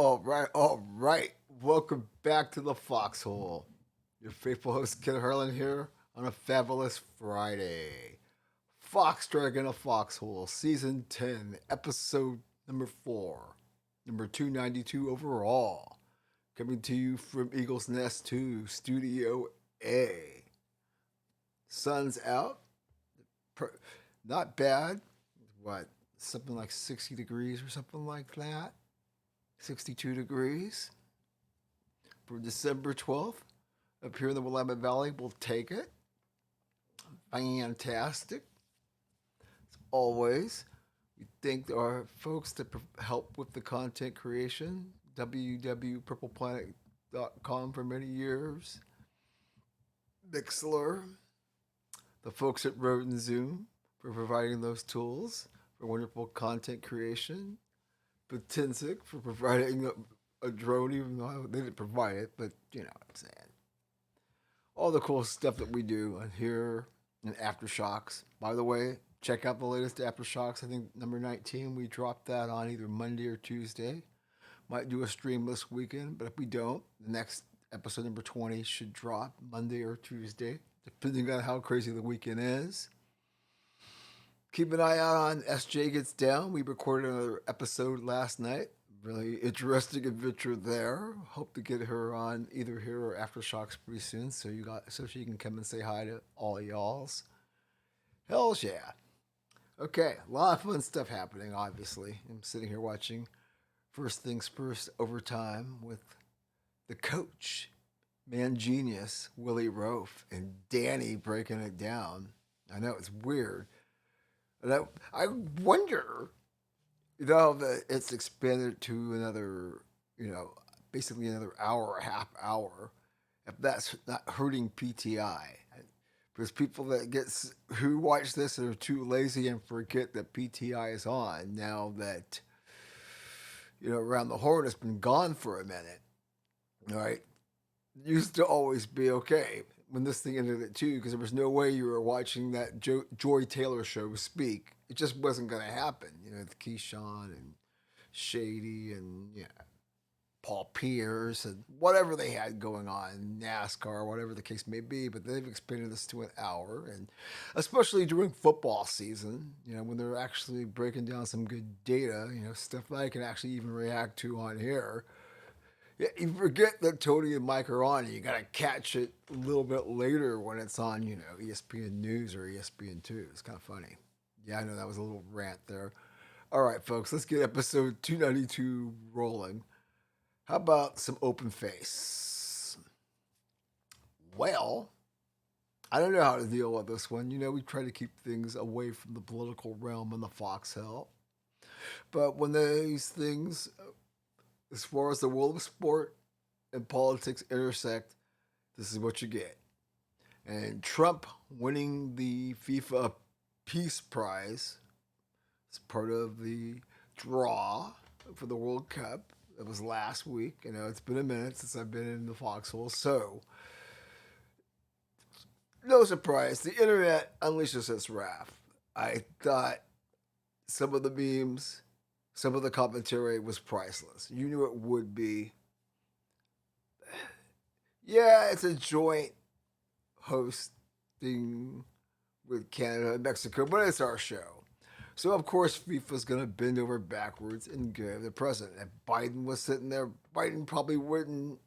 All right. Welcome back to the Foxhole. Your faithful host, Ken Harlan, here on a fabulous Friday. Foxtrotting a Foxhole, Season 10, Episode number 4, number 292 overall. Coming to you from Eagle's Nest 2, Studio A. Sun's out. Not bad. What? Something like 60 degrees or something like that. 62 degrees for December 12th. Up here in the Willamette Valley, we'll take it. Fantastic. As always, we thank our folks that help with the content creation. www.purpleplanet.com for many years. Mixler. The folks at Rode and Zoom for providing those tools for wonderful content creation. FTINFX for providing a drone, even though they didn't provide it, but you know what I'm saying. All the cool stuff that we do on here in Aftershocks. By the way, check out the latest Aftershocks. I think number 19, we dropped that on either Monday or Tuesday. Might do a stream this weekend, but if we don't, the next episode number 20 should drop Monday or Tuesday, depending on how crazy the weekend is. Keep an eye out on SJ Gets Down. We recorded another episode last night. Really interesting adventure there. Hope to get her on either here or Aftershocks pretty soon, so she can come and say hi to all y'alls. Hell yeah! Okay, a lot of fun stuff happening. Obviously, I'm sitting here watching First Things First overtime with the coach, man genius Willie Rofe, and Danny breaking it down. I know it's weird. And I wonder, that it's expanded to another, basically another hour or half hour, if that's not hurting PTI. There's people who watch this and are too lazy and forget that PTI is on now that, Around the Horn has been gone for a minute. All right. It used to always be okay when this thing ended at 2 because there was no way you were watching that Joy Taylor show speak. It just wasn't going to happen. With Keyshawn and Shady and Paul Pierce and whatever they had going on, NASCAR, whatever the case may be. But they've expanded this to an hour, and especially during football season, when they're actually breaking down some good data, stuff that I can actually even react to on here. Yeah, you forget that Tony and Mike are on. You got to catch it a little bit later when it's on, ESPN News or ESPN2. It's kind of funny. Yeah, I know that was a little rant there. All right, folks, let's get episode 292 rolling. How about some open face? Well, I don't know how to deal with this one. We try to keep things away from the political realm in the Foxhole. But when these things, as far as the world of sport and politics intersect, this is what you get. And Trump winning the FIFA Peace Prize is part of the draw for the World Cup. It was last week. It's been a minute since I've been in the Foxhole. So, no surprise, the internet unleashes its wrath. I thought some of the memes, some of the commentary was priceless. You knew it would be. Yeah, it's a joint hosting with Canada and Mexico, but it's our show. So, of course, FIFA's going to bend over backwards and give the president. If Biden was sitting there, Biden probably wouldn't,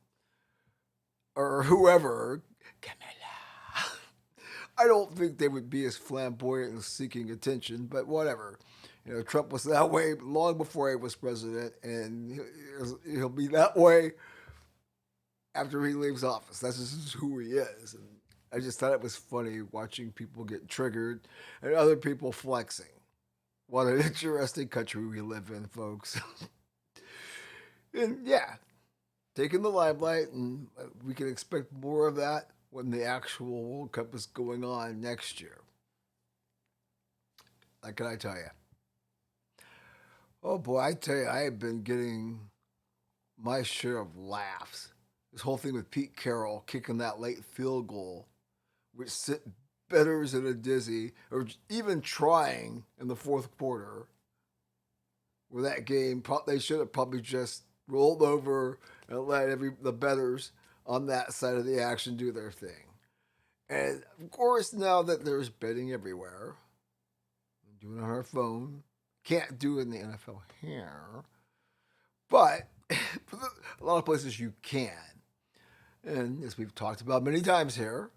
or whoever, Camilla. I don't think they would be as flamboyant and seeking attention, but whatever. Trump was that way long before he was president, and he'll be that way after he leaves office. That's just who he is. And I just thought it was funny watching people get triggered and other people flexing. What an interesting country we live in, folks. And yeah, taking the limelight, and we can expect more of that when the actual World Cup is going on next year. Like, can I tell you? Oh boy, I tell you, I have been getting my share of laughs. This whole thing with Pete Carroll kicking that late field goal, which sent bettors in a dizzy, or even trying in the fourth quarter, where that game, they should have probably just rolled over and let the bettors on that side of the action do their thing. And of course, now that there's betting everywhere, doing it on our phone, can't do it in the NFL here, but a lot of places you can. And as we've talked about many times here,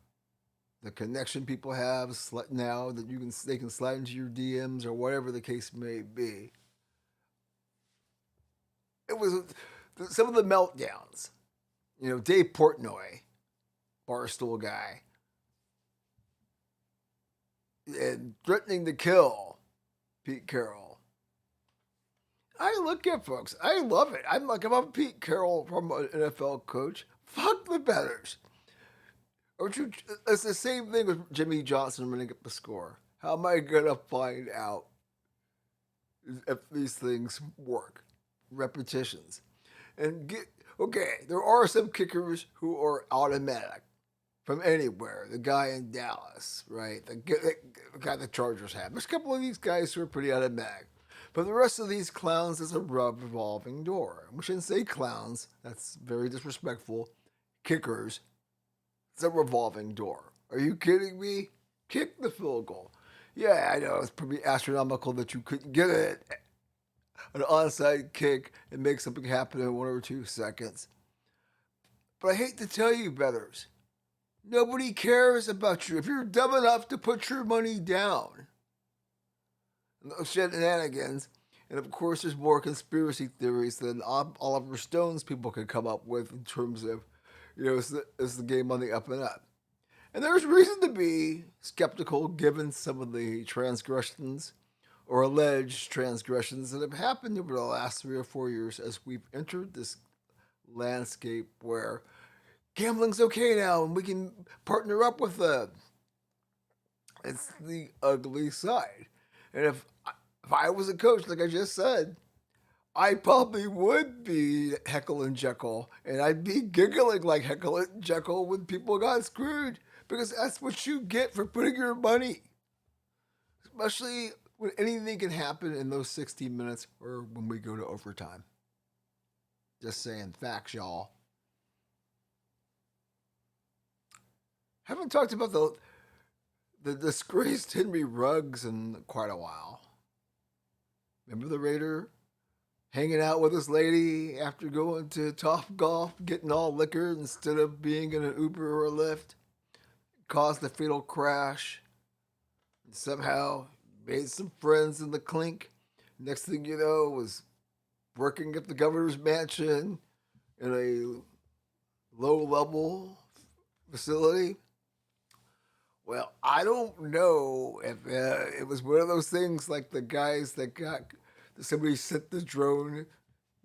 the connection people have now that they can slide into your DMs or whatever the case may be. It was some of the meltdowns. Dave Portnoy, Barstool guy, and threatening to kill Pete Carroll. I look at folks. I love it. I'm Pete Carroll from an NFL coach. Fuck the bettors. It's the same thing with Jimmy Johnson running up the score. How am I gonna find out if these things work? Repetitions. There are some kickers who are automatic from anywhere. The guy in Dallas, right? The guy the Chargers have. There's a couple of these guys who are pretty automatic. But the rest of these clowns is a revolving door. We shouldn't say clowns. That's very disrespectful. Kickers. It's a revolving door. Are you kidding me? Kick the field goal. Yeah, I know. It's pretty astronomical that you couldn't get it. An onside kick and make something happen in 1 or 2 seconds. But I hate to tell you, bettors, nobody cares about you. If you're dumb enough to put your money down, those shenanigans, and of course there's more conspiracy theories than Oliver Stone's people could come up with in terms of, is the game on the up and up. And there's reason to be skeptical given some of the transgressions or alleged transgressions that have happened over the last 3 or 4 years as we've entered this landscape where gambling's okay now and we can partner up with them. It's the ugly side. And if I was a coach, like I just said, I probably would be Heckle and Jekyll, and I'd be giggling like Heckle and Jekyll when people got screwed, because that's what you get for putting your money. Especially when anything can happen in those 60 minutes or when we go to overtime. Just saying facts, y'all. Haven't talked about the disgraced Henry Ruggs in quite a while. Remember the Raider hanging out with his lady after going to Top Golf, getting all liquored instead of being in an Uber or a Lyft? Caused a fatal crash. And somehow made some friends in the clink. Next thing you know, was working at the governor's mansion in a low-level facility. Well, I don't know if it was one of those things like the guys that somebody sent the drone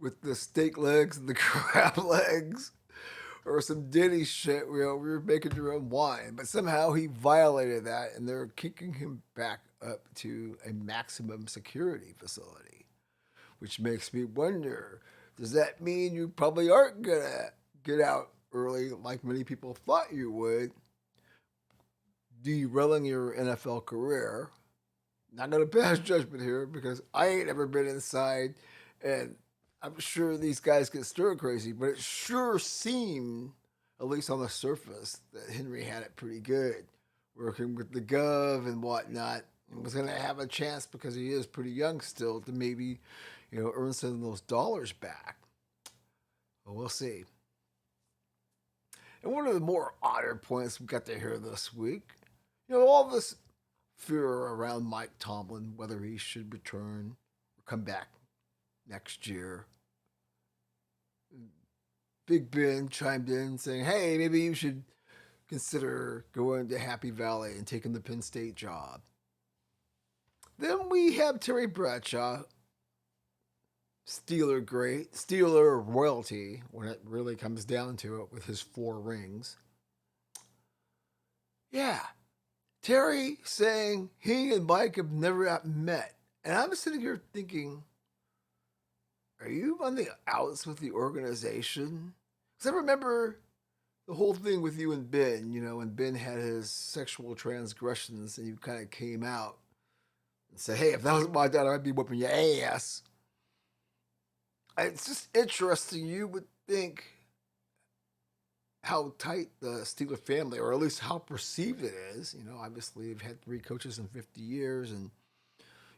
with the steak legs and the crab legs, or some Diddy shit. We were making your own wine, but somehow he violated that, and they're kicking him back up to a maximum security facility, which makes me wonder: does that mean you probably aren't gonna get out early like many people thought you would? Derailing your NFL career. Not gonna pass judgment here because I ain't ever been inside, and I'm sure these guys get stir crazy, but it sure seemed, at least on the surface, that Henry had it pretty good, working with the Gov and whatnot, and was gonna have a chance because he is pretty young still to maybe, earn some of those dollars back. But we'll see. And one of the more odder points we got to hear this week. All this fear around Mike Tomlin, whether he should return or come back next year. Big Ben chimed in saying, hey, maybe you should consider going to Happy Valley and taking the Penn State job. Then we have Terry Bradshaw, Steeler royalty, when it really comes down to it, with his 4 rings. Yeah. Terry saying he and Mike have never met. And I'm sitting here thinking, are you on the outs with the organization? Because I remember the whole thing with you and Ben, when Ben had his sexual transgressions and you kind of came out and said, hey, if that was my daughter, I'd be whooping your ass. It's just interesting. You would think how tight the Steeler family, or at least how perceived it is. Obviously they've had three coaches in 50 years, and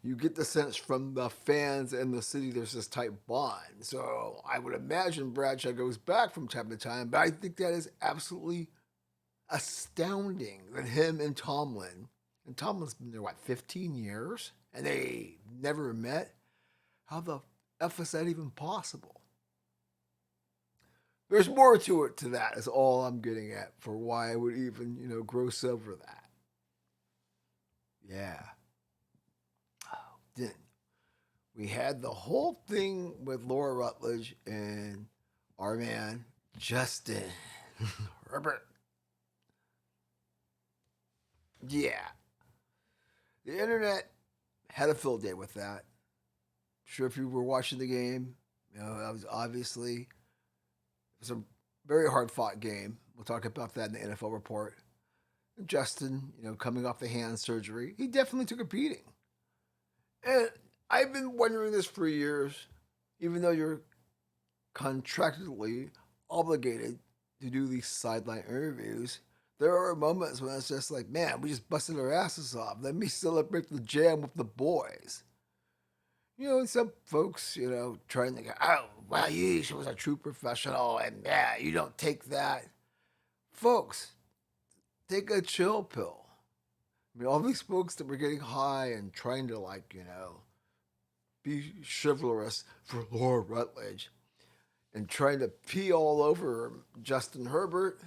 you get the sense from the fans and the city there's this tight bond. So I would imagine Bradshaw goes back from time to time, but I think that is absolutely astounding that him and Tomlin's been there, 15 years, and they never met? How the F is that even possible? There's more to it to that, is all I'm getting at for why I would even, gross over that. Yeah. Then we had the whole thing with Laura Rutledge and our man, Justin Herbert. Yeah. The internet had a field day with that. Sure, if you were watching the game, that was obviously, it was a very hard fought game. We'll talk about that in the NFL report. Justin, coming off the hand surgery, he definitely took a beating. And I've been wondering this for years, even though you're contractually obligated to do these sideline interviews, there are moments when it's just like, man, we just busted our asses off. Let me celebrate the jam with the boys. Some folks, trying to go, oh, well, she was a true professional, and yeah, you don't take that. Folks, take a chill pill. All these folks that were getting high and trying to, be chivalrous for Laura Rutledge and trying to pee all over Justin Herbert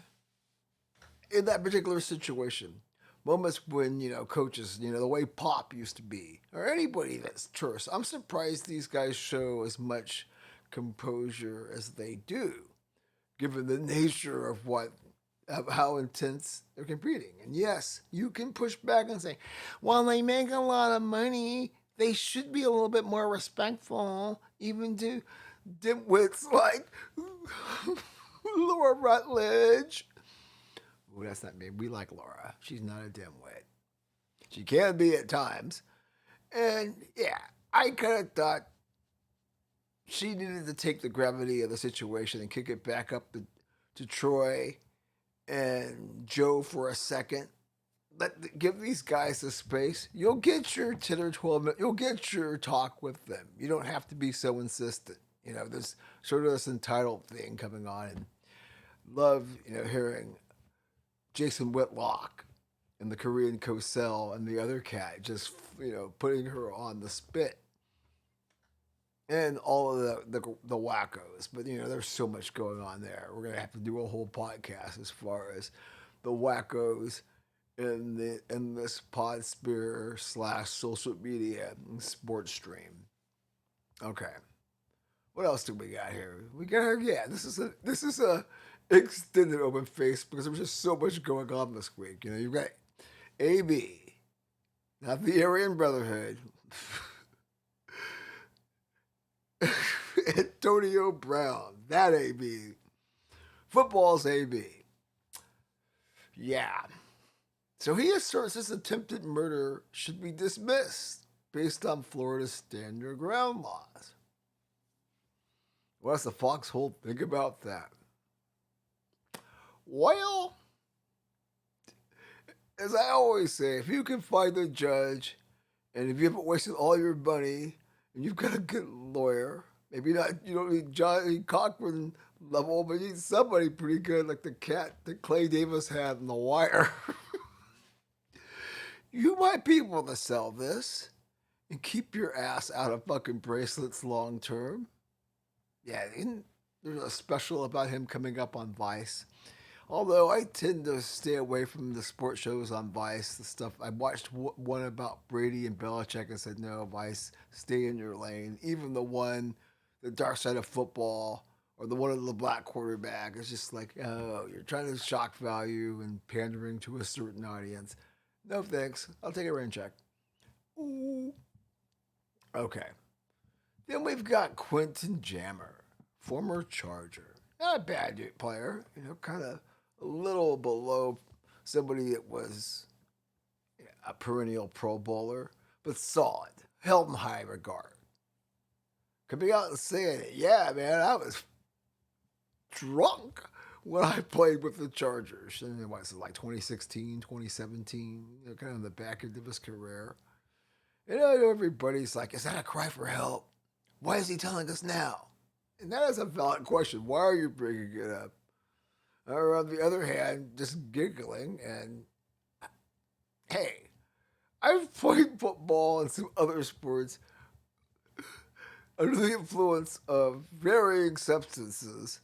in that particular situation. Moments when, coaches, the way Pop used to be, or anybody that's terse. I'm surprised these guys show as much composure as they do, given the nature of how intense they're competing. And yes, you can push back and say, while they make a lot of money, they should be a little bit more respectful, even to dimwits like Laura Rutledge. Well, that's not me. We like Laura. She's not a dimwit. She can be at times. And yeah, I kind of thought she needed to take the gravity of the situation and kick it back up to Troy and Joe for a second. Give these guys the space. You'll get your 10 or 12 minutes. You'll get your talk with them. You don't have to be so insistent. There's sort of this entitled thing coming on. And love, hearing Jason Whitlock and the Korean Cosell and the other cat just, putting her on the spit. And all of the wackos. But, there's so much going on there. We're going to have to do a whole podcast as far as the wackos in this pod spear / social media sports stream. Okay. What else do we got here? We got here. Yeah, this is a extended open face because there was just so much going on this week. You've got AB, not the Aryan Brotherhood. Antonio Brown, that AB. Football's AB. Yeah. So he asserts this attempted murder should be dismissed based on Florida's stand your ground laws. What does the Foxhole think about that? Well, as I always say, if you can find a judge and if you haven't wasted all your money and you've got a good lawyer, maybe not, you don't need Johnny Cochran level, but you need somebody pretty good like the cat that Clay Davis had in The Wire. You might be able to sell this and keep your ass out of fucking bracelets long term. Yeah, there's a special about him coming up on Vice. Although I tend to stay away from the sports shows on Vice, the stuff I watched one about Brady and Belichick and said, no, Vice, stay in your lane. Even the one, the dark side of football, or the one of the black quarterback, it's just like, oh, you're trying to shock value and pandering to a certain audience. No thanks. I'll take a rain check. Ooh. Okay. Then we've got Quentin Jammer, former Charger. Not a bad player, kind of a little below somebody that was a perennial Pro Bowler, but solid, held in high regard. coming out and saying, yeah, man, I was drunk when I played with the Chargers. And it was like 2016, 2017, kind of the back end of his career. And I know everybody's like, is that a cry for help? Why is he telling us now? And that is a valid question. Why are you bringing it up? Or on the other hand, just giggling and, hey, I've played football and some other sports under the influence of varying substances.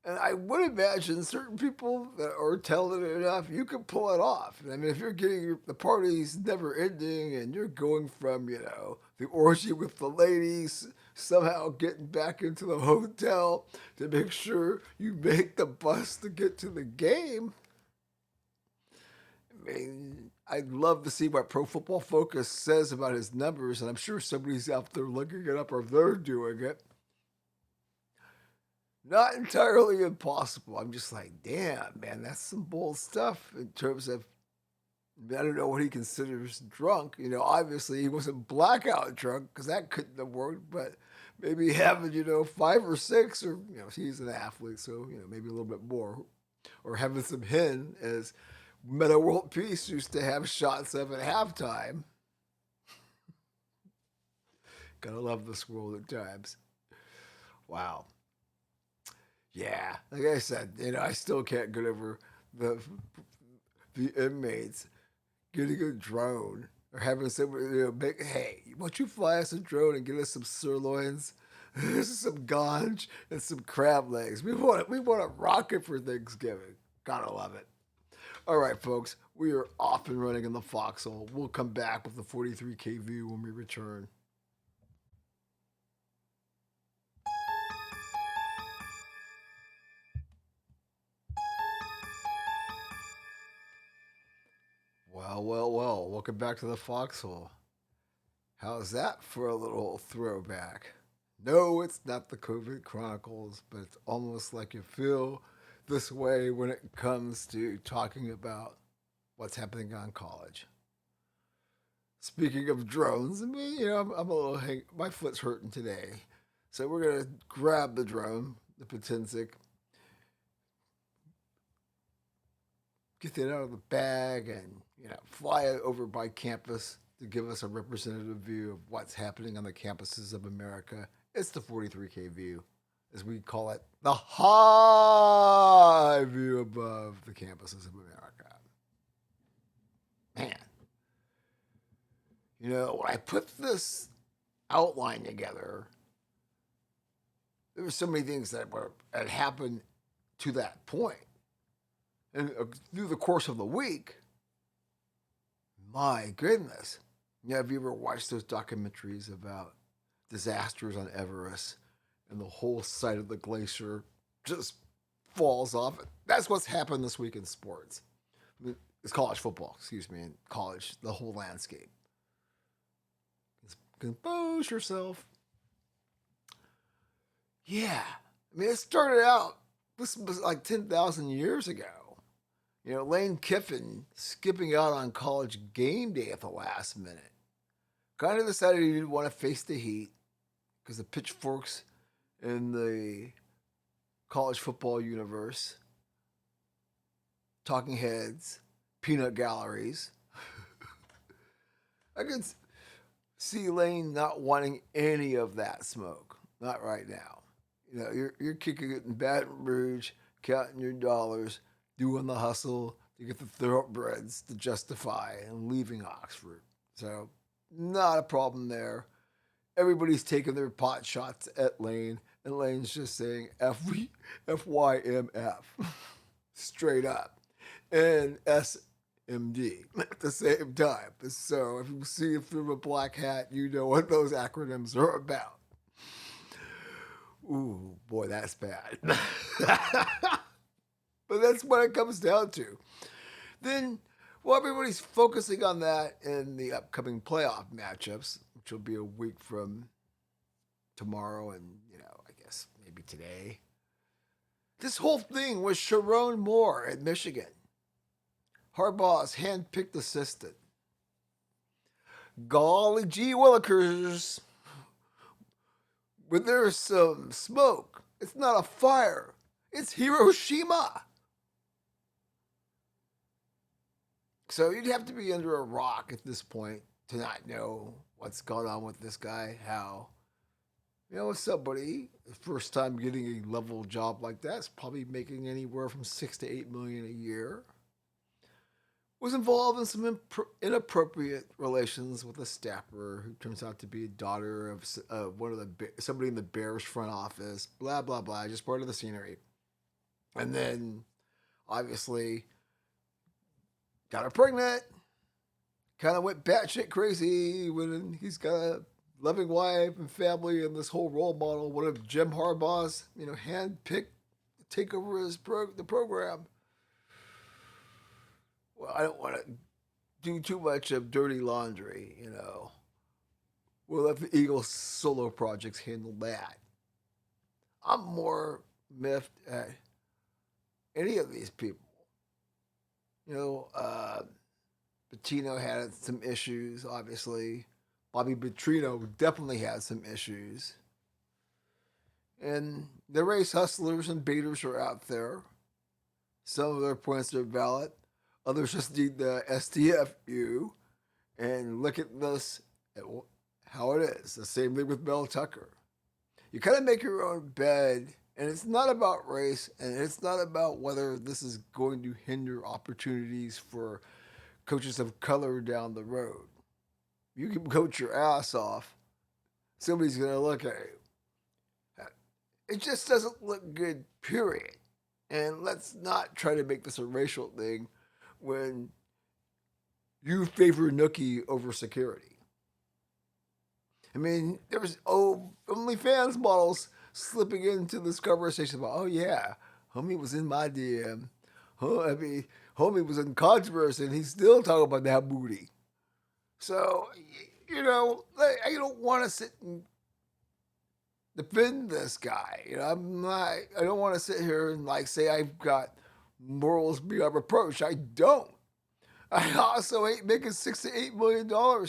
And I would imagine certain people that are talented enough, you can pull it off. I mean, if you're getting the party's never ending and you're going from, the orgy with the ladies, somehow getting back into the hotel to make sure you make the bus to get to the game. I mean, I'd love to see what Pro Football Focus says about his numbers, and I'm sure somebody's out there looking it up or they're doing it. Not entirely impossible. I'm just like, damn, man, that's some bold stuff in terms of, I don't know what he considers drunk. Obviously he wasn't blackout drunk because that couldn't have worked, but maybe having, 5 or 6 or, he's an athlete, so, maybe a little bit more. Or having some hen, as Meta World Peace used to have shots of at halftime. Gotta love this world at times. Wow. Yeah, like I said, I still can't get over the inmates getting a drone or having somebody, make, hey, why don't you fly us a drone and get us some sirloins, some ganj, and some crab legs. We want a rocket for Thanksgiving. Gotta love it. All right, folks, we are off and running in the Foxhole. We'll come back with the 43K view when we return. Well, well, well. Welcome back to the Foxhole. How's that for a little throwback? No, it's not the COVID Chronicles, but it's almost like you feel this way when it comes to talking about what's happening on college. Speaking of drones, I mean, I'm a little my foot's hurting today. So we're going to grab the drone, the Potensic, get it out of the bag and, fly it over by campus to give us a representative view of what's happening on the campuses of America. It's the 43K view, as we call it, the high view above the campuses of America. Man, when I put this outline together, there were so many things that had happened to that point. And through the course of the week, my goodness. Have you ever watched those documentaries about disasters on Everest and the whole side of the glacier just falls off? That's what's happened this week in sports. It's college football, excuse me, and college, the whole landscape. Compose yourself. Yeah. I mean, it started out, this was like 10,000 years ago. Lane Kiffin skipping out on college game day at the last minute. Kind of decided he didn't want to face the heat because the pitchforks in the college football universe, talking heads, peanut galleries. I could see Lane not wanting any of that smoke. Not right now. You're kicking it in Baton Rouge, counting your dollars, doing the hustle to get the thoroughbreds to justify and leaving Oxford. So, not a problem there. Everybody's taking their pot shots at Lane, and Lane's just saying FYMF. Straight up. And SMD at the same time. So, if you see it through a black hat, you know what those acronyms are about. Ooh, boy, that's bad. But that's what it comes down to. Then, everybody's focusing on that in the upcoming playoff matchups, which will be a week from tomorrow and, I guess maybe today. This whole thing was Sharon Moore at Michigan, Harbaugh's hand-picked assistant. Golly gee willikers. when there's some smoke, it's not a fire. It's Hiroshima. So you'd have to be under a rock at this point to not know what's going on with this guy. How, somebody first time getting a level job like that is probably making anywhere from 6 to 8 million a year. Was involved in some inappropriate relations with a staffer who turns out to be a daughter of somebody in the Bears front office. Blah blah blah. Just part of the scenery. And then, obviously, got her pregnant. Kind of went batshit crazy when he's got a loving wife and family and this whole role model. One of Jim Harbaugh's, handpicked to take over the program. Well, I don't want to do too much of dirty laundry. We'll let the Eagles solo projects handle that. I'm more miffed at any of these people. Patino had some issues, obviously. Bobby Petrino definitely had some issues. And the race hustlers and baiters are out there. Some of their points are valid. Others just need the STFU and look at this, at how it is. The same thing with Mel Tucker. You kind of make your own bed, and it's not about race, and it's not about whether this is going to hinder opportunities for coaches of color down the road. You can coach your ass off. Somebody's going to look at you. It just doesn't look good, period. And let's not try to make this a racial thing when you favor nookie over security. I mean, there was OnlyFans models slipping into this conversation about, oh yeah, homie was in my DM. Homie was in controversy and he's still talking about that booty. So, I don't want to sit and defend this guy. I don't want to sit here and say I've got morals beyond reproach. I don't. I also ain't making $6 to $8 million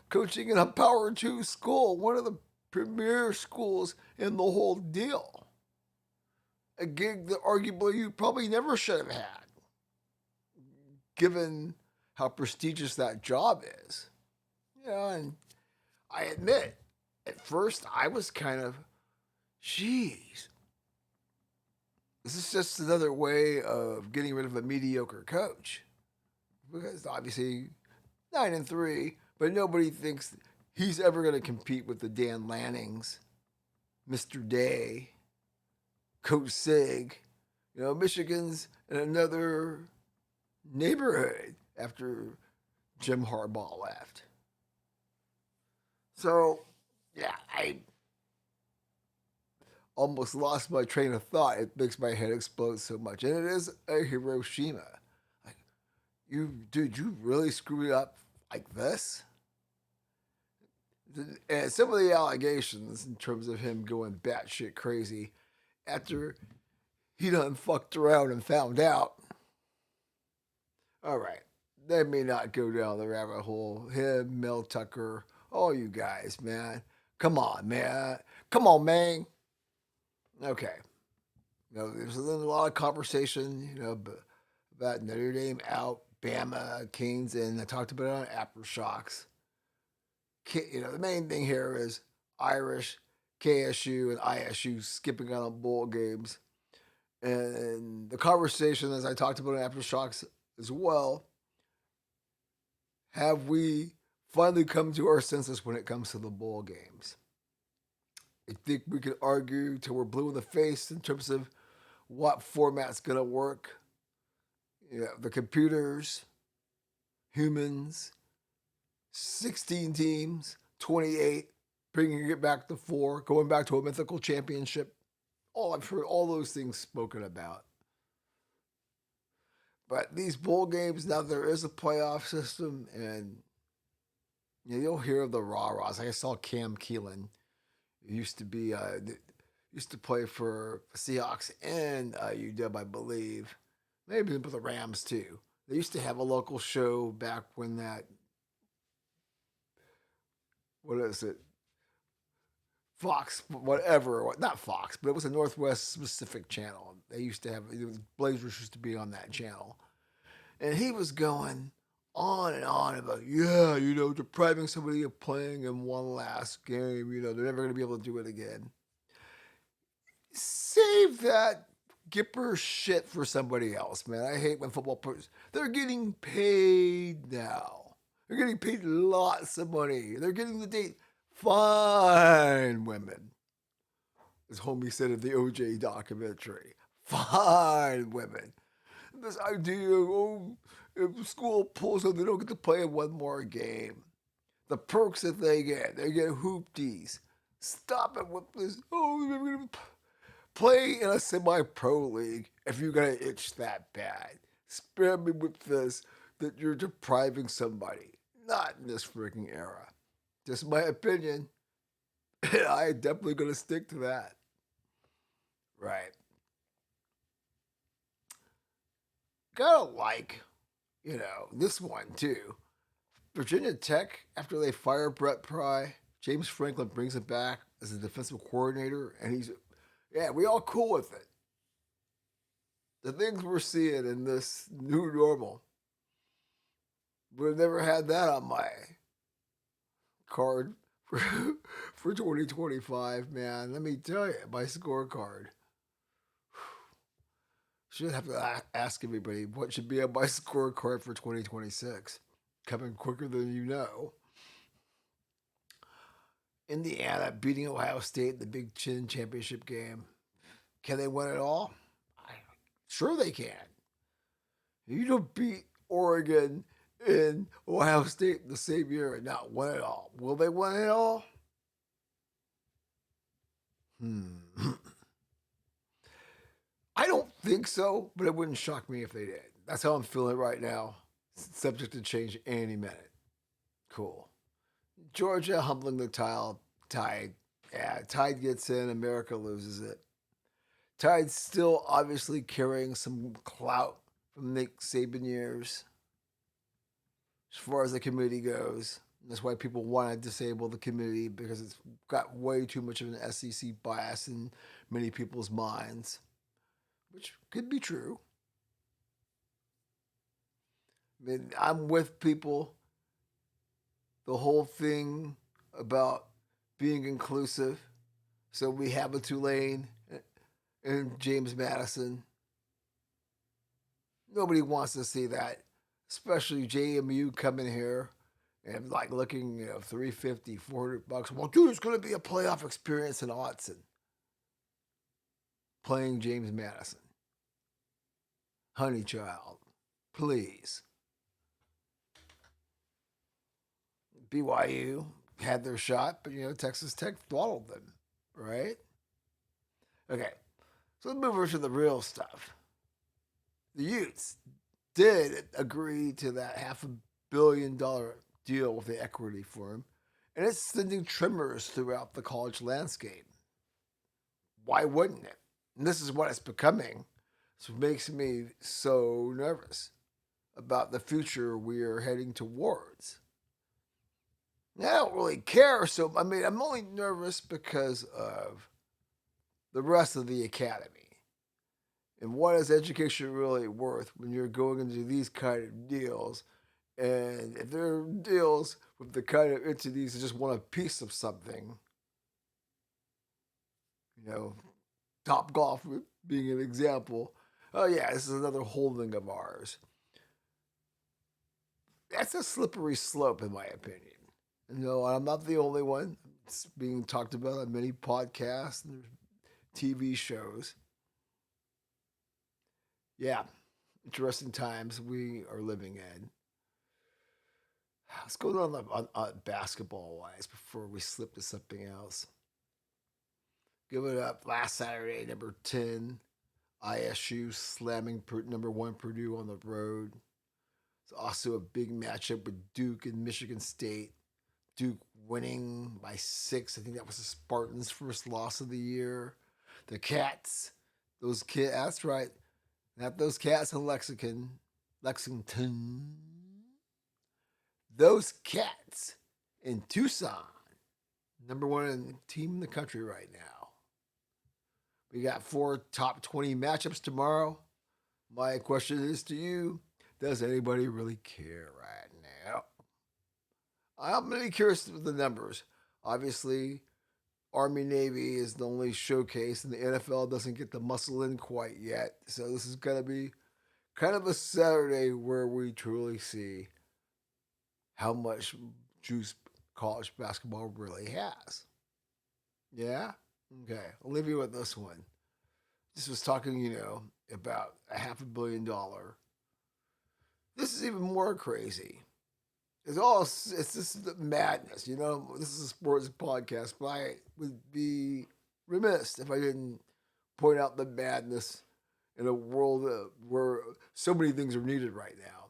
coaching in a Power 2 school, one of the premier schools in the whole deal. A gig that arguably you probably never should have had, given how prestigious that job is. And I admit, at first I was kind of, geez, this is just another way of getting rid of a mediocre coach. Because obviously 9-3, but nobody thinks he's ever going to compete with the Dan Lannings, Mr. Day, Coach Sig. Michigan's in another neighborhood after Jim Harbaugh left. So, yeah, I almost lost my train of thought. It makes my head explode so much. And it is a Hiroshima. You really screwed it up like this? And some of the allegations in terms of him going batshit crazy after he done fucked around and found out. All right, they may not go down the rabbit hole. Him, Mel Tucker, all you guys, man. Come on, man. Come on, man. Okay. There's a lot of conversation, about Notre Dame out, Bama, Canes, and I talked about it on Aftershocks. The main thing here is Irish, KSU, and ISU skipping out on bowl games. And the conversation, as I talked about in Aftershocks as well, have we finally come to our senses when it comes to the bowl games? I think we could argue till we're blue in the face in terms of what format's going to work. The computers, humans, 16 teams, 28, bringing it back to 4, going back to a mythical championship. I've heard all those things spoken about. But these bowl games, now there is a playoff system, and you'll hear of the rah-rahs. I saw Cam Keelan. Used to play for Seahawks and UW, I believe. Maybe with the Rams too. They used to have a local show back when that, what is it? Fox, whatever, not Fox, but it was a Northwest specific channel. They used to have, Blazers used to be on that channel. And he was going on and on about, yeah, depriving somebody of playing in one last game. They're never going to be able to do it again. Save that Gipper shit for somebody else, man. I hate when football players, they're getting paid now. They're getting paid lots of money. They're getting to date fine women. As homie said in the OJ documentary. Fine women. This idea, if school pulls them, they don't get to play one more game. The perks that they get hoopties. Stop it with this. Oh, we're going to play in a semi-pro league if you're going to itch that bad. Spare me with this that you're depriving somebody. Not in this freaking era. Just my opinion. I'm definitely going to stick to that. Right. Gotta like, this one too. Virginia Tech, after they fire Brett Pry, James Franklin brings him back as a defensive coordinator, and we all cool with it. The things we're seeing in this new normal, we've never had that on my card for 2025, man. Let me tell you, my scorecard. Should have to ask everybody what should be on my scorecard for 2026. Coming quicker than you know. Indiana beating Ohio State in the Big Ten championship game. Can they win it all? Sure they can. You don't beat Oregon and Ohio State the same year and not win it all. Will they win it all? I don't think so, but it wouldn't shock me if they did. That's how I'm feeling right now. Subject to change any minute. Cool. Georgia humbling the Tide. Yeah, Tide gets in, America loses it. Tide's still obviously carrying some clout from Nick Saban years as far as the committee goes. That's why people want to disable the committee, because it's got way too much of an SEC bias in many people's minds, which could be true. I mean, I'm with people. The whole thing about being inclusive. So we have a Tulane and James Madison. Nobody wants to see that, especially JMU coming here and like looking, $350, $400. Well, dude, it's going to be a playoff experience in Autzen. Playing James Madison. Honey child, please. BYU had their shot, but Texas Tech throttled them, right? Okay, so let's move over to the real stuff. The Utes did agree to that $500 million deal with the equity firm, and it's sending tremors throughout the college landscape. Why wouldn't it? And this is what it's becoming. So it makes me so nervous about the future we are heading towards. I don't really care. So, I'm only nervous because of the rest of the academy. And what is education really worth when you're going into these kind of deals? And if they're deals with the kind of entities that just want a piece of something, Top Golf being an example. Oh yeah, this is another holding of ours. That's a slippery slope, in my opinion. I'm not the only one. It's being talked about on many podcasts and TV shows. Yeah, interesting times we are living in. Let's go on basketball-wise before we slip to something else. Give it up. Last Saturday, number 10, ISU slamming number 1 Purdue on the road. It's also a big matchup with Duke and Michigan State. Duke winning by 6. I think that was the Spartans' first loss of the year. The Cats, those kids, that's right. Not those Cats in Lexington. Those Cats in Tucson Number one team in the country right now. We got 4 top 20 matchups tomorrow. My question is to you, does anybody really care right now? I'm really curious with the numbers. Obviously, Army Navy is the only showcase, and the NFL doesn't get the muscle in quite yet. So this is going to be kind of a Saturday where we truly see how much juice college basketball really has. Yeah? Okay, I'll leave you with this one. This was talking, about a $500 million. This is even more crazy. It's just the madness, This is a sports podcast, but I would be remiss if I didn't point out the madness in a world where so many things are needed right now.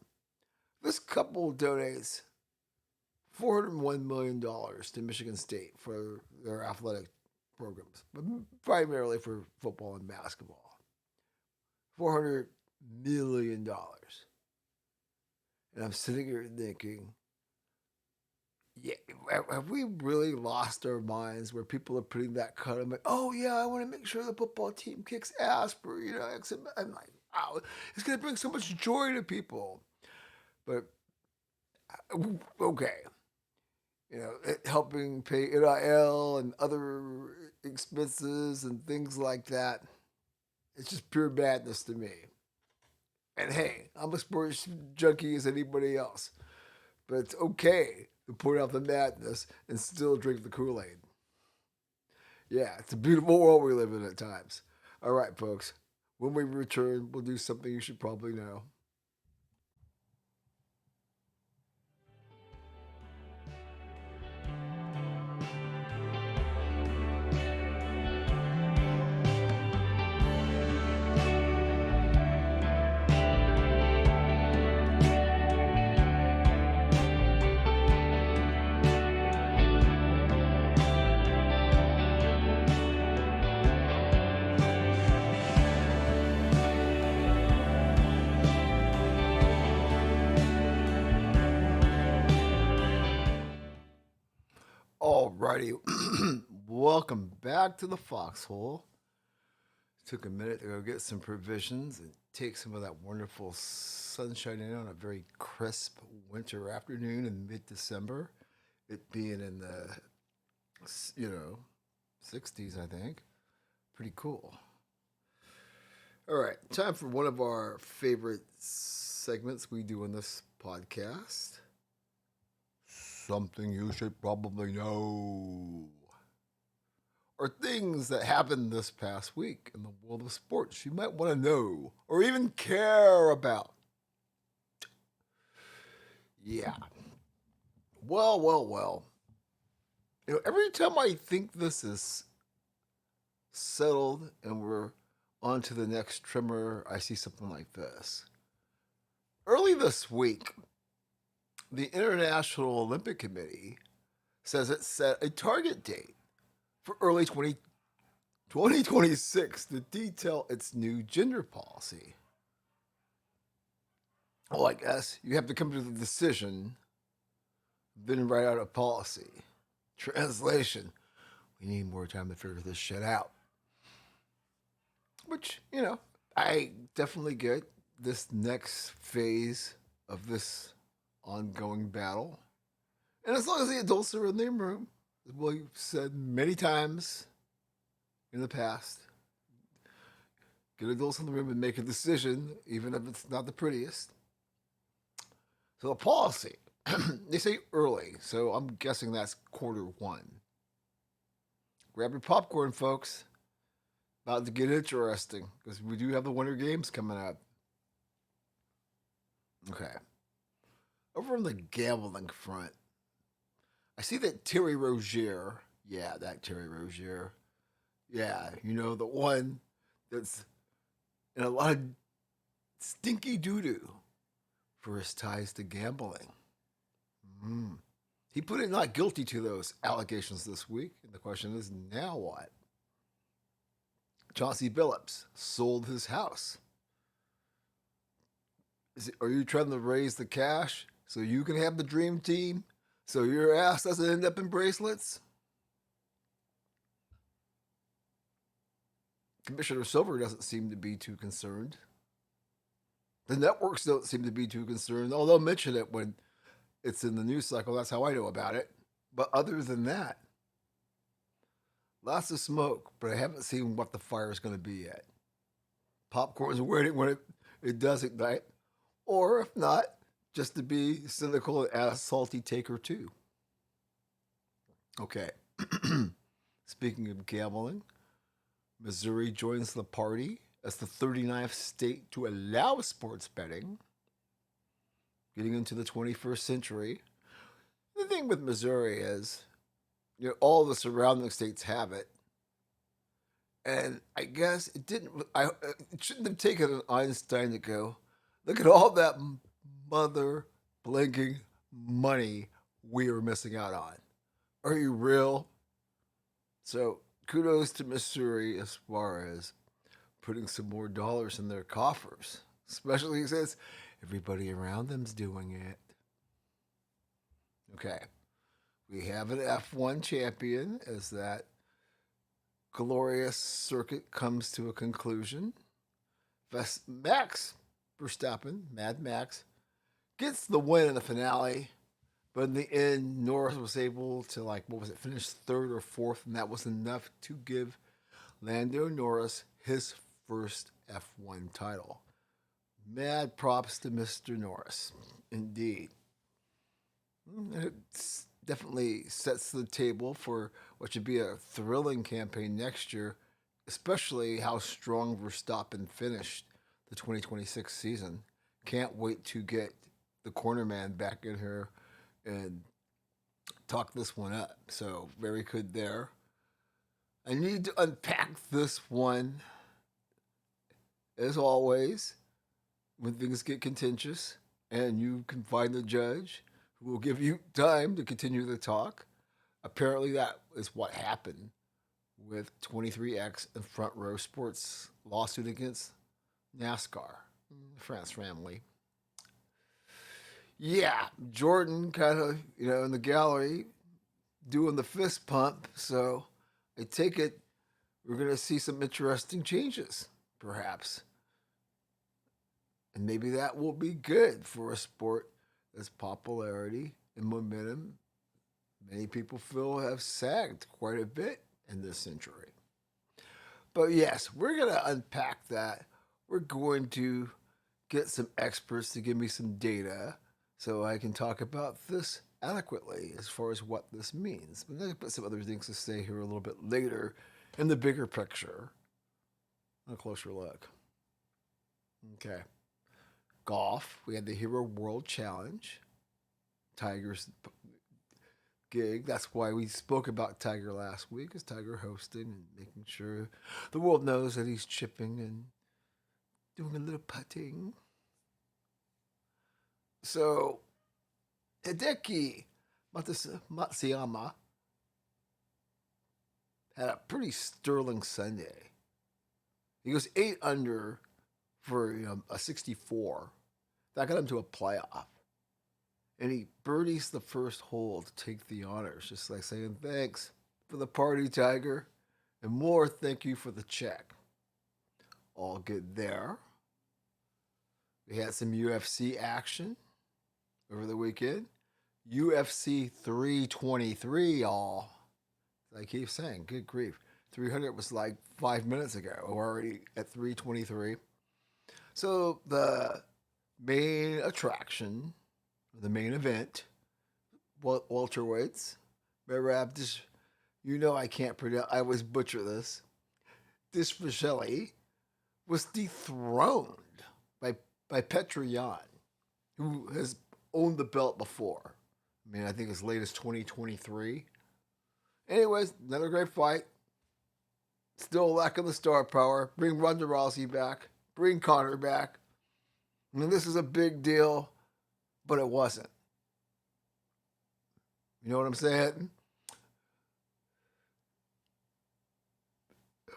This couple donates $401 million to Michigan State for their athletic programs, but primarily for football and basketball. $400 million. And I'm sitting here thinking, yeah, have we really lost our minds where people are putting that cut? I'm like, oh yeah, I want to make sure the football team kicks ass for I'm like, wow, it's gonna bring so much joy to people. But okay, helping pay NIL and other expenses and things like that. It's just pure madness to me. And hey, I'm a sports junkie as anybody else. But it's okay to point out the madness and still drink the Kool-Aid. Yeah, it's a beautiful world we live in at times. All right, folks. When we return, we'll do something you should probably know. Alrighty, welcome back to the Foxhole. Took a minute to go get some provisions and take some of that wonderful sunshine in on a very crisp winter afternoon in mid-December. It being in the, 60s, I think. Pretty cool. All right, time for one of our favorite segments we do in this podcast. Something you should probably know. Or things that happened this past week in the world of sports you might want to know or even care about. Yeah. Well. Every time I think this is settled and we're on to the next trimmer, I see something like this. Early this week, the International Olympic Committee says it set a target date for early 2026 to detail its new gender policy. Well, I guess you have to come to the decision, then write out a policy. Translation: we need more time to figure this shit out. Which, I definitely get this next phase of this ongoing battle. And as long as the adults are in their room, as we've said many times in the past, get adults in the room and make a decision, even if it's not the prettiest. So a policy, they say early, so I'm guessing that's Q1. Grab your popcorn, folks. About to get interesting, because we do have the Winter Games coming up. Okay. Over on the gambling front, I see that Terry Rozier, that Terry Rozier, the one that's in a lot of stinky doo-doo for his ties to gambling. He put it not guilty to those allegations this week, and the question is, now what? Chauncey Billups sold his house. Are you trying to raise the cash so you can have the dream team, so your ass doesn't end up in bracelets? Commissioner Silver doesn't seem to be too concerned. The networks don't seem to be too concerned, although they'll mention it when it's in the news cycle. That's how I know about it. But other than that, lots of smoke, but I haven't seen what the fire is going to be yet. Popcorn's waiting when it does ignite, or if not, just to be cynical and add a salty take or two. Okay. Speaking of gambling, Missouri joins the party as the 39th state to allow sports betting. Getting into the 21st century. The thing with Missouri is, all the surrounding states have it. And I guess it shouldn't have taken an Einstein to go, look at all that mother blinking money we were missing out on. Are you real? So kudos to Missouri as far as putting some more dollars in their coffers, especially since everybody around them's doing it. Okay, we have an F1 champion as that glorious circuit comes to a conclusion. Max Verstappen, Mad Max, gets the win in the finale, but in the end, Norris was able to, finish third or fourth, and that was enough to give Lando Norris his first F1 title. Mad props to Mr. Norris, indeed. It definitely sets the table for what should be a thrilling campaign next year, especially how strong Verstappen finished the 2026 season. Can't wait to get the corner man back in here and talk this one up. So, very good there. I need to unpack this one, as always, when things get contentious, and you can find the judge who will give you time to continue the talk. Apparently, that is what happened with 23X and Front Row Sports lawsuit against NASCAR, the France family. Yeah, Jordan kind of, in the gallery doing the fist pump. So I take it we're going to see some interesting changes, perhaps. And maybe that will be good for a sport that's popularity and momentum many people feel have sagged quite a bit in this century. But yes, we're going to unpack that. We're going to get some experts to give me some data so I can talk about this adequately as far as what this means. But I'm going to put some other things to say here a little bit later in the bigger picture. A closer look. Okay. Golf. We had the Hero World Challenge. Tiger's gig. That's why we spoke about Tiger last week, is Tiger hosting and making sure the world knows that he's chipping and doing a little putting. So, Hideki Matsuyama had a pretty sterling Sunday. He goes 8 under for a 64. That got him to a playoff. And he birdies the first hole to take the honors, just like saying, thanks for the party, Tiger. And more, thank you for the check. All good there. We had some UFC action over the weekend. UFC 323, y'all. I keep saying, good grief. 300 was like 5 minutes ago. We're already at 323. So the main attraction, the main event, welterweights. Merab, I can't pronounce, I always butcher this. Dishvasheli was dethroned by Petr Yan, who has owned the belt before. I think as late as 2023. Anyways, another great fight. Still lacking the star power. Bring Ronda Rousey back. Bring Conor back. This is a big deal, but it wasn't. You know what I'm saying?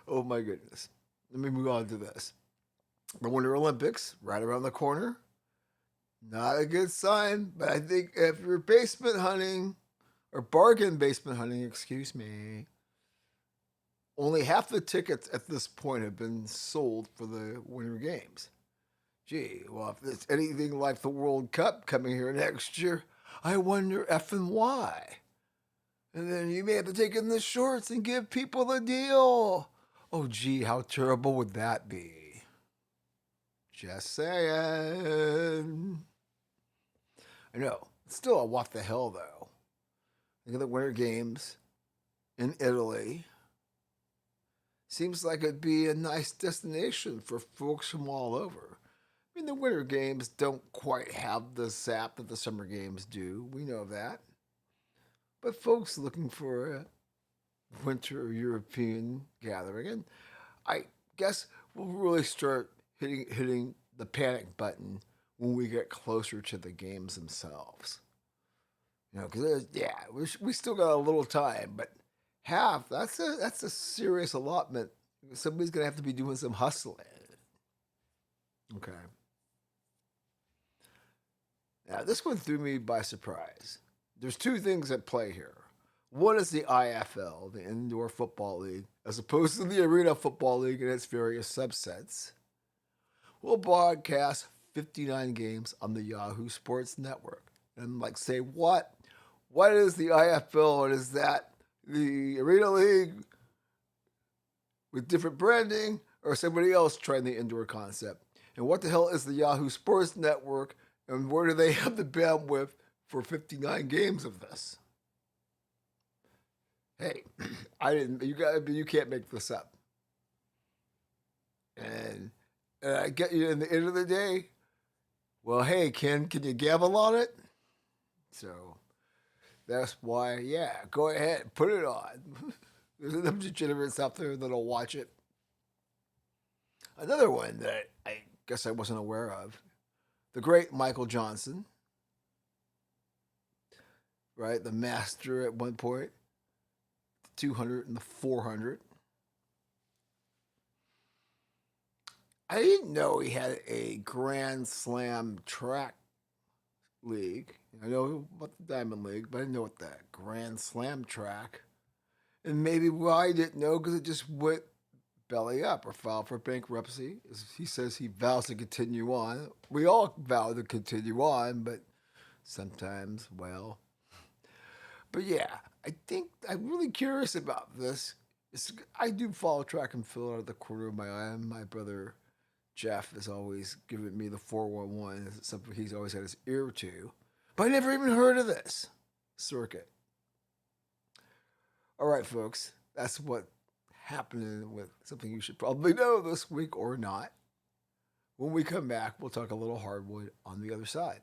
Oh my goodness. Let me move on to this. The Winter Olympics, right around the corner. Not a good sign, but I think if you're basement hunting, or bargain basement hunting, excuse me, Only half the tickets at this point have been sold for the Winter Games. Gee, well, if it's anything like the World Cup coming here next year, I wonder F and why. And then you may have to take in the shorts and give people the deal. Oh, gee, how terrible would that be? Just saying. I know. Still, what the hell, though? Look at the Winter Games in Italy. Seems like it'd be a nice destination for folks from all over. I mean, the Winter Games don't quite have the sap that the Summer Games do. We know that. But folks looking for a winter European gathering, and I guess we'll really start hitting the panic button when we get closer to the games themselves. You know, because yeah, we still got a little time, but half that's a serious allotment. Somebody's gonna have to be doing some hustling. Okay. Now this one threw me by surprise. There's two things at play here. One is the IFL, the Indoor Football League, as opposed to the Arena Football League and its various subsets. Will broadcast 59 games on the Yahoo Sports Network. And I'm like, say what? What is the IFL? And is that the Arena League with different branding or somebody else trying the indoor concept? And what the hell is the Yahoo Sports Network? And where do they have the bandwidth for 59 games of this? Hey, I didn't. You can't make this up. And I get you. In the end of the day, well, hey, can you gavel on it? So that's why, yeah, go ahead, put it on. There's enough degenerates out there that'll watch it. Another one that I guess I wasn't aware of, the great Michael Johnson, right? The master at one point, 200 and the 400. I didn't know he had a Grand Slam track league. I know about the Diamond League, but I didn't know what that Grand Slam track. And maybe why I didn't know because it just went belly up or filed for bankruptcy. He says he vows to continue on. We all vow to continue on, but sometimes, well. But yeah, I think I'm really curious about this. I do follow track and field out of the corner of my eye. And my brother Jeff has always given me the 411. It's something he's always had his ear to. But I never even heard of this circuit. All right, folks, that's what happening with something you should probably know this week or not. When we come back, we'll talk a little hardwood on the other side.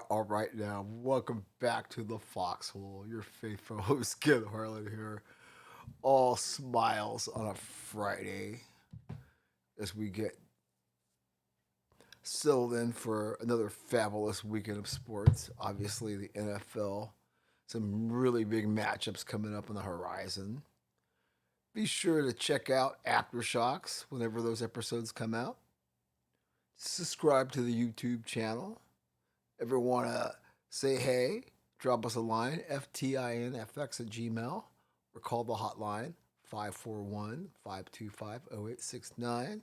All right. Now, welcome back to the Foxhole. Your faithful host, Ken Harlan here. All smiles on a Friday as we get settled in for another fabulous weekend of sports. Obviously, the NFL. Some really big matchups coming up on the horizon. Be sure to check out Aftershocks whenever those episodes come out. Subscribe to the YouTube channel. Ever want to say hey? Drop us a line, FTINFX at Gmail, or call the hotline, 541-525-0869.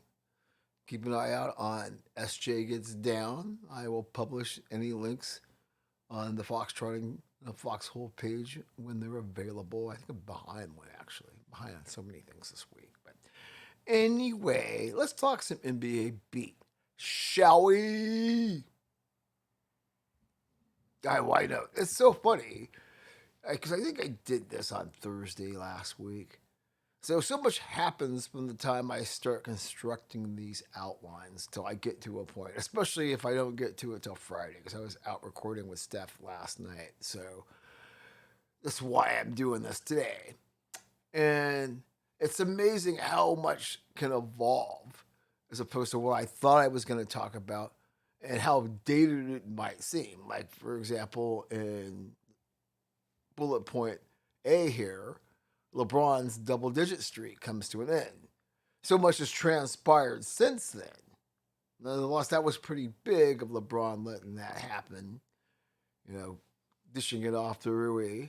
Keep an eye out on SJ Gets Down. I will publish any links on the Foxtrotting Foxhole page when they're available. I think I'm behind one, actually. I'm behind on so many things this week. But anyway, let's talk some NBA beat. Shall we? Why not? It's so funny because I think I did this on Thursday last week. So much happens from the time I start constructing these outlines till I get to a point, especially if I don't get to it till Friday because I was out recording with Steph last night. So that's why I'm doing this today. And It's amazing how much can evolve as opposed to what I thought I was going to talk about and how dated it might seem. Like, for example, in bullet point A here, LeBron's double digit streak comes to an end. So much has transpired since then. Nonetheless, that was pretty big of LeBron letting that happen. You know, dishing it off to Rui.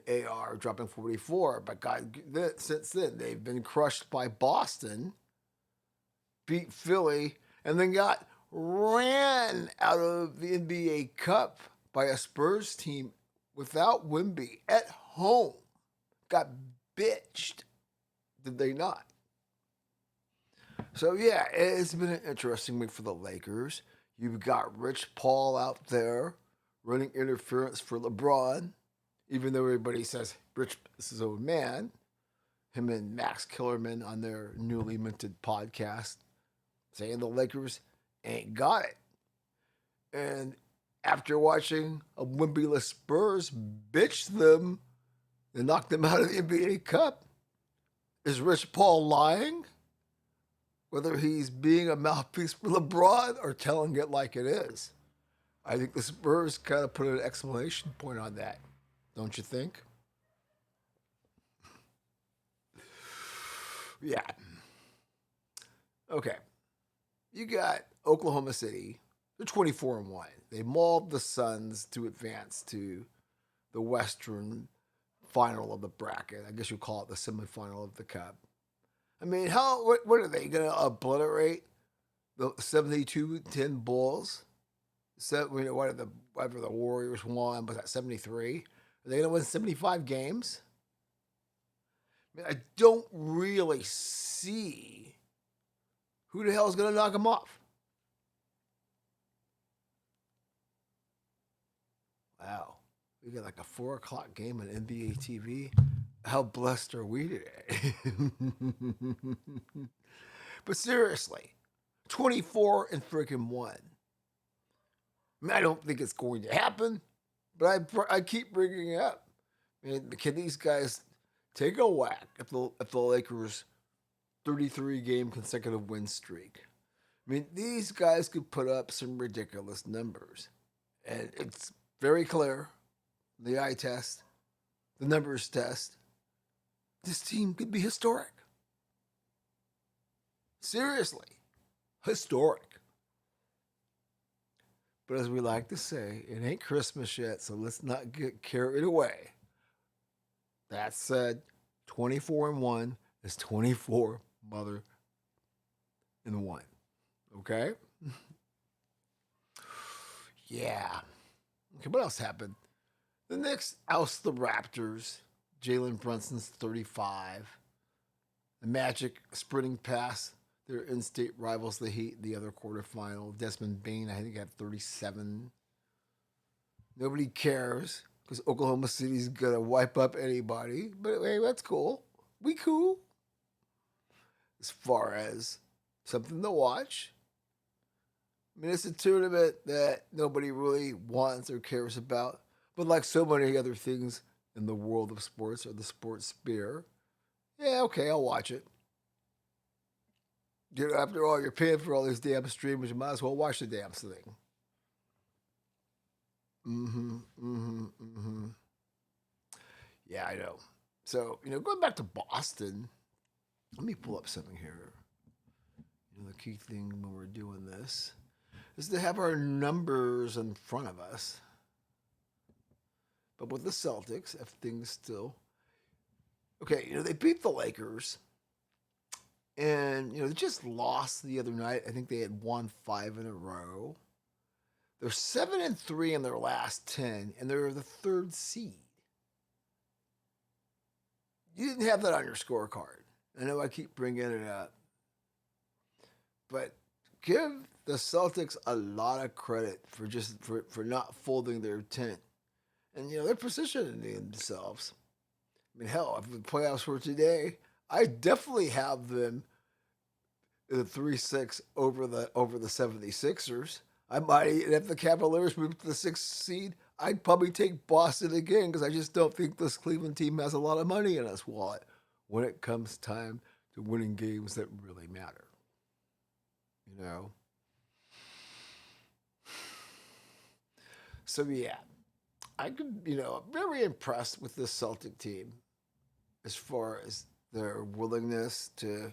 AR dropping 44. But God, since then, they've been crushed by Boston, beat Philly, and then got ran out of the NBA Cup by a Spurs team without Wemby at home. Got bitched, did they not? So, yeah, it's been an interesting week for the Lakers. You've got Rich Paul out there running interference for LeBron, even though everybody says Rich is his own man. Him and Max Kellerman on their newly minted podcast saying the Lakers ain't got it. And after watching a Wemby-less Spurs bitch them and knock them out of the NBA Cup, is Rich Paul lying? Whether he's being a mouthpiece for LeBron or telling it like it is. I think the Spurs kind of put an exclamation point on that. Don't you think? Yeah. Okay. You got Oklahoma City. They're 24-1. They mauled the Suns to advance to the Western final of the bracket. I guess you call it the semifinal of the Cup. I mean, what are they going to obliterate the 72-10 Bulls? So, whatever the Warriors won, was that 73? Are they going to win 75 games? I mean, I don't really see who the hell is going to knock them off. Wow. We got like a 4 o'clock game on NBA TV. How blessed are we today? But seriously, 24 and freaking 1. I mean, I don't think it's going to happen, but I keep bringing it up. I mean, can these guys take a whack at the Lakers' 33-game consecutive win streak? I mean, these guys could put up some ridiculous numbers. And it's very clear, the eye test, the numbers test, this team could be historic. Seriously, historic. But as we like to say, it ain't Christmas yet, so let's not get carried away. That said, 24-1 is 24 mother and 1. Okay? Yeah. Okay, what else happened? The Knicks oust the Raptors. Jalen Brunson's 35. The Magic sprinting past their in-state rivals, the Heat, in the other quarterfinal. Desmond Bane, I think, had 37. Nobody cares because Oklahoma City's going to wipe up anybody. But hey, that's cool. We cool. As far as something to watch. I mean, it's a tournament that nobody really wants or cares about. But like so many other things in the world of sports or the sports sphere, yeah, okay, I'll watch it. You know, after all, you're paying for all these damn streamers, you might as well watch the damn thing. Yeah, I know. So, going back to Boston, let me pull up something here. The key thing when we're doing this is to have our numbers in front of us. But with the Celtics, if things still... Okay, they beat the Lakers. And, they just lost the other night. I think they had won 5 in a row. They're 7-3 in their last 10, and they're the 3rd seed. You didn't have that on your scorecard. I know I keep bringing it up. But give the Celtics a lot of credit for not folding their tent. And, they're positioning themselves. I mean, hell, if the playoffs were today, I definitely have them in the 3-6 over the 76ers. I might, if the Cavaliers move to the 6th seed, I'd probably take Boston again because I just don't think this Cleveland team has a lot of money in its wallet. when it comes time to winning games that really matter. You know? So, yeah, I could, I'm very impressed with this Celtic team as far as their willingness to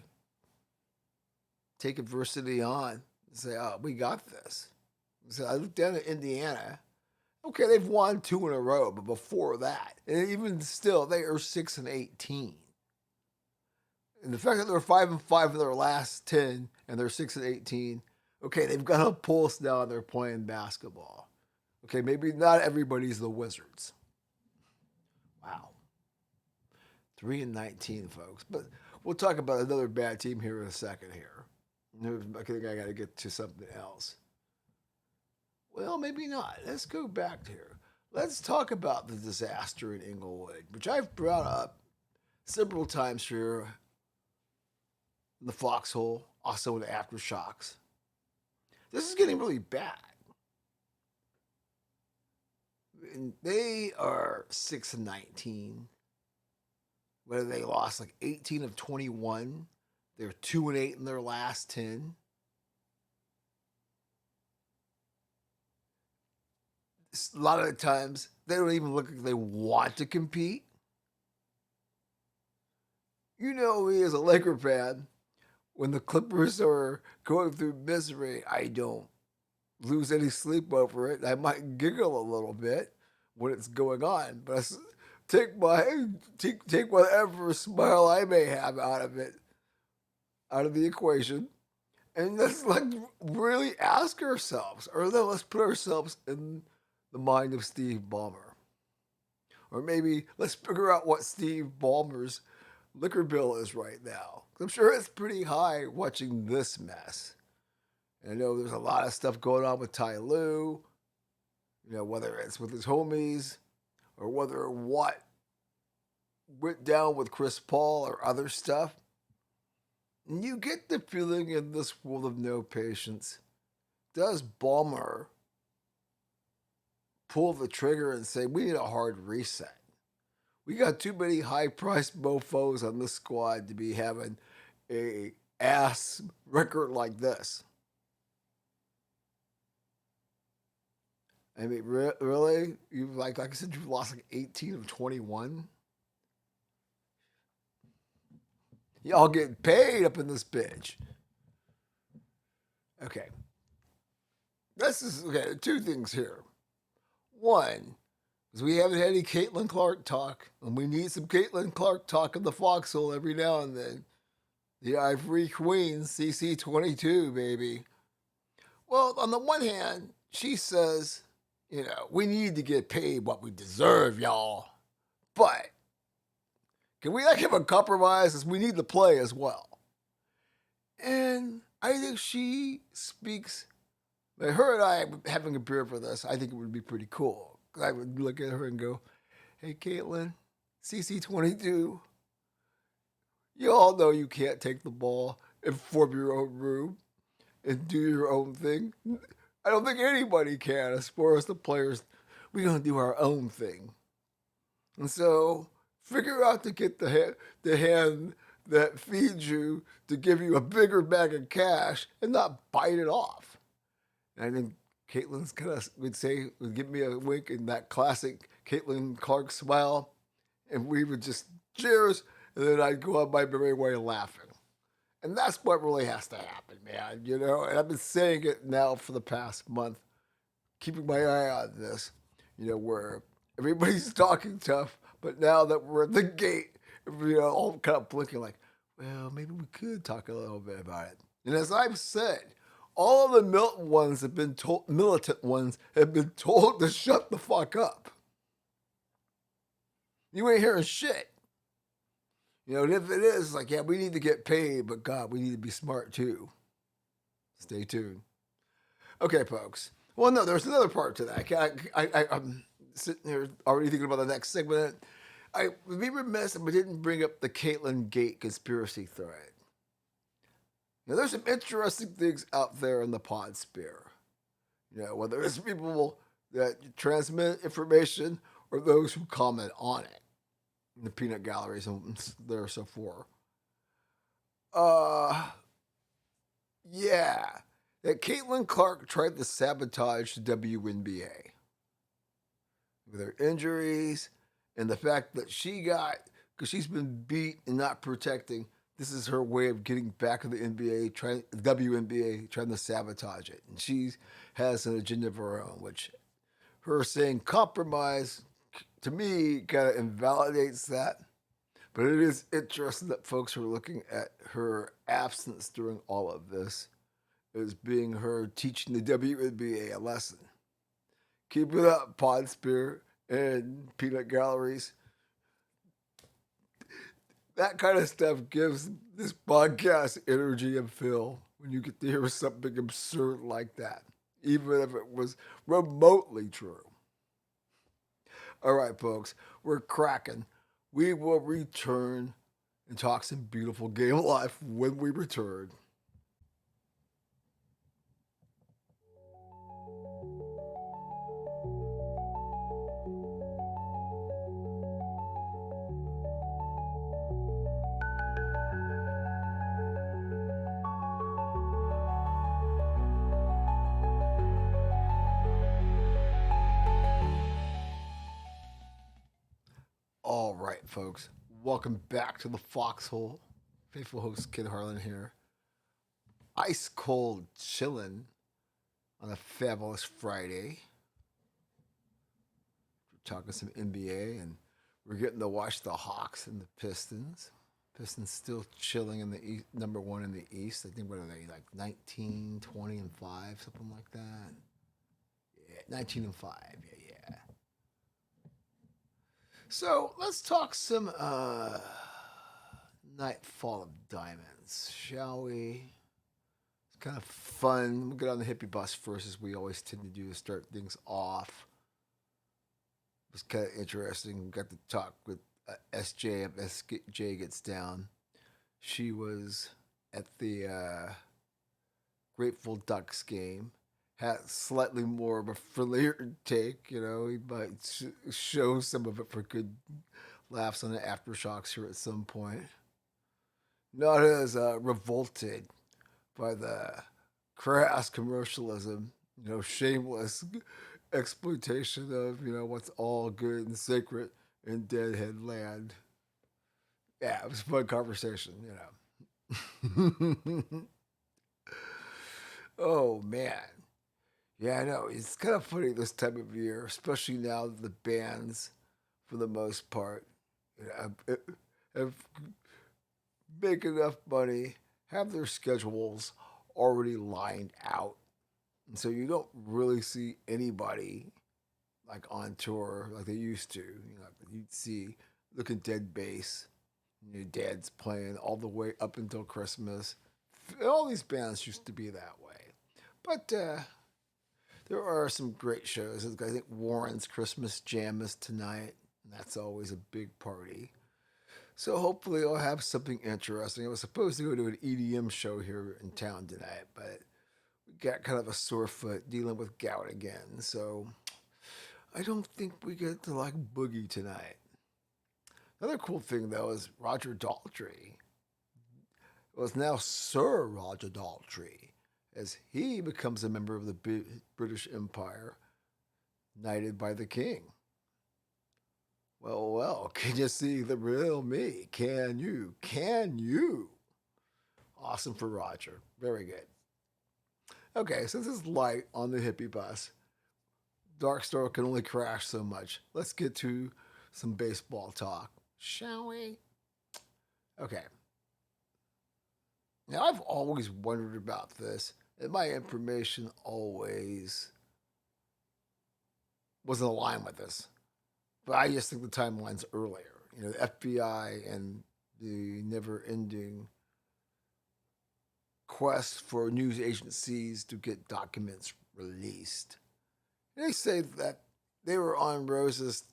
take adversity on and say, oh, we got this. So I looked down at Indiana. Okay, they've won 2 in a row, but before that, and even still, they are 6-18. And the fact that they're 5-5 in their last 10 and they're 6-18, okay, they've got a pulse now and they're playing basketball. Okay, maybe not everybody's the Wizards. Wow. 3-19, folks. But we'll talk about another bad team here in a second here. I think I got to get to something else. Well, maybe not. Let's go back here. Let's talk about the disaster in Inglewood, which I've brought up several times here in the Foxhole, also in Aftershocks. This is getting really bad. And they are 6-19. Whether they lost like 18 of 21, they're 2-8 in their last 10. A lot of the times, they don't even look like they want to compete. You know me as a Laker fan, when the Clippers are going through misery, I don't lose any sleep over it. I might giggle a little bit when it's going on, but I take whatever smile I may have out of it, out of the equation, and let's like really ask ourselves, or no, let's put ourselves in the mind of Steve Ballmer, or maybe let's figure out what Steve Ballmer's liquor bill is right now. I'm sure it's pretty high watching this mess. And I know there's a lot of stuff going on with Ty Lue, whether it's with his homies or whether what went down with Chris Paul or other stuff. And you get the feeling in this world of no patience, does Ballmer pull the trigger and say, we need a hard reset? We got too many high-priced mofos on this squad to be having a ass record like this. I mean, really? You like I said, you've lost like 18 of 21. Y'all getting paid up in this bitch. Okay. This is okay. 2 things here. One, because we haven't had any Caitlin Clark talk, and we need some Caitlin Clark talk in the Foxhole every now and then. The Ivory Queen, CC22, baby. Well, on the one hand, she says, we need to get paid what we deserve, y'all. But can we have a compromise, as we need to play as well? And I think she speaks, like her and I having a beer for this, I think it would be pretty cool. I would look at her and go, hey, Caitlin, CC22, you all know you can't take the ball and form your own room and do your own thing. I don't think anybody can as far as the players. We're going to do our own thing. And so figure out to get the hand that feeds you to give you a bigger bag of cash and not bite it off. And I think Caitlin's would give me a wink in that classic Caitlin Clark smile, and we would just cheers, and then I'd go on my merry way laughing. And that's what really has to happen, man, And I've been saying it now for the past month, keeping my eye on this, where everybody's talking tough, but now that we're at the gate, all kind of blinking like, well, maybe we could talk a little bit about it. And as I've said, all of the militant ones have been told to shut the fuck up. You ain't hearing shit. And if it is like, yeah, we need to get paid, but God, we need to be smart too. Stay tuned. Okay, folks. Well, no, there's another part to that. I'm sitting here already thinking about the next segment. I would be remiss if we didn't bring up the Caitlin Gate conspiracy thread. Now, there's some interesting things out there in the pod sphere. Whether it's people that transmit information or those who comment on it. the peanut galleries and there so forth. Uh, yeah, that Caitlin Clark tried to sabotage the WNBA with her injuries and the fact that she got, because she's been beat and not protecting. This is her way of getting back in the NBA, trying WNBA, trying to sabotage it, and she has an agenda of her own, which her saying compromise to me kind of invalidates that. But it is interesting that folks are looking at her absence during all of this as being her teaching the WNBA a lesson. Keep it up, Pod Spear and Peanut Galleries. That kind of stuff gives this podcast energy and feel when you get to hear something absurd like that, even if it was remotely true. All right, folks, we're cracking. We will return and talk some beautiful game life when we return. All right, folks, welcome back to the Foxhole. Faithful host Kid Harlan here. Ice cold chillin' on a fabulous Friday. We're talking some NBA and we're getting to watch the Hawks and the Pistons. Pistons still chilling in the East, number one in the East. I think what are they like 19, 20, and 5, something like that. Yeah, 19 and 5. Yeah, yeah. So let's talk some Nightfall of Diamonds, shall we? It's kind of fun. We'll get on the hippie bus first, as we always tend to do to start things off. It was kind of interesting. We got to talk with SJ if SJ gets down. She was at the Grateful Ducks game. Had slightly more of a friendlier take, you know. He might show some of it for good laughs on the aftershocks here at some point. Not as revolted by the crass commercialism, you know, shameless exploitation of, you know, what's all good and sacred in Deadhead Land. Yeah, it was a fun conversation, you know. Oh, man. Yeah, I know. It's kind of funny this time of year, especially now that the bands, for the most part, you know, have make enough money, have their schedules already lined out. And so you don't really see anybody like on tour like they used to. You know, you'd see Looking Dead Bass, your dad's playing all the way up until Christmas. All these bands used to be that way. But there are some great shows. I think Warren's Christmas Jam is tonight. And that's always a big party. So hopefully I'll have something interesting. I was supposed to go to an EDM show here in town tonight, but we got kind of a sore foot dealing with gout again. So I don't think we get to like boogie tonight. Another cool thing though is Roger Daltrey was now Sir Roger Daltrey as he becomes a member of the British Empire, knighted by the king. Well, well, can you see the real me? Can you? Can you? Awesome for Roger. Very good. Okay, since it's light on the hippie bus, Dark Star can only crash so much. Let's get to some baseball talk, shall we? Okay. Now, I've always wondered about this, and my information always wasn't aligned with this. But I just think the timeline's earlier. You know, the FBI and the never ending quest for news agencies to get documents released. They say that they were on Rose's.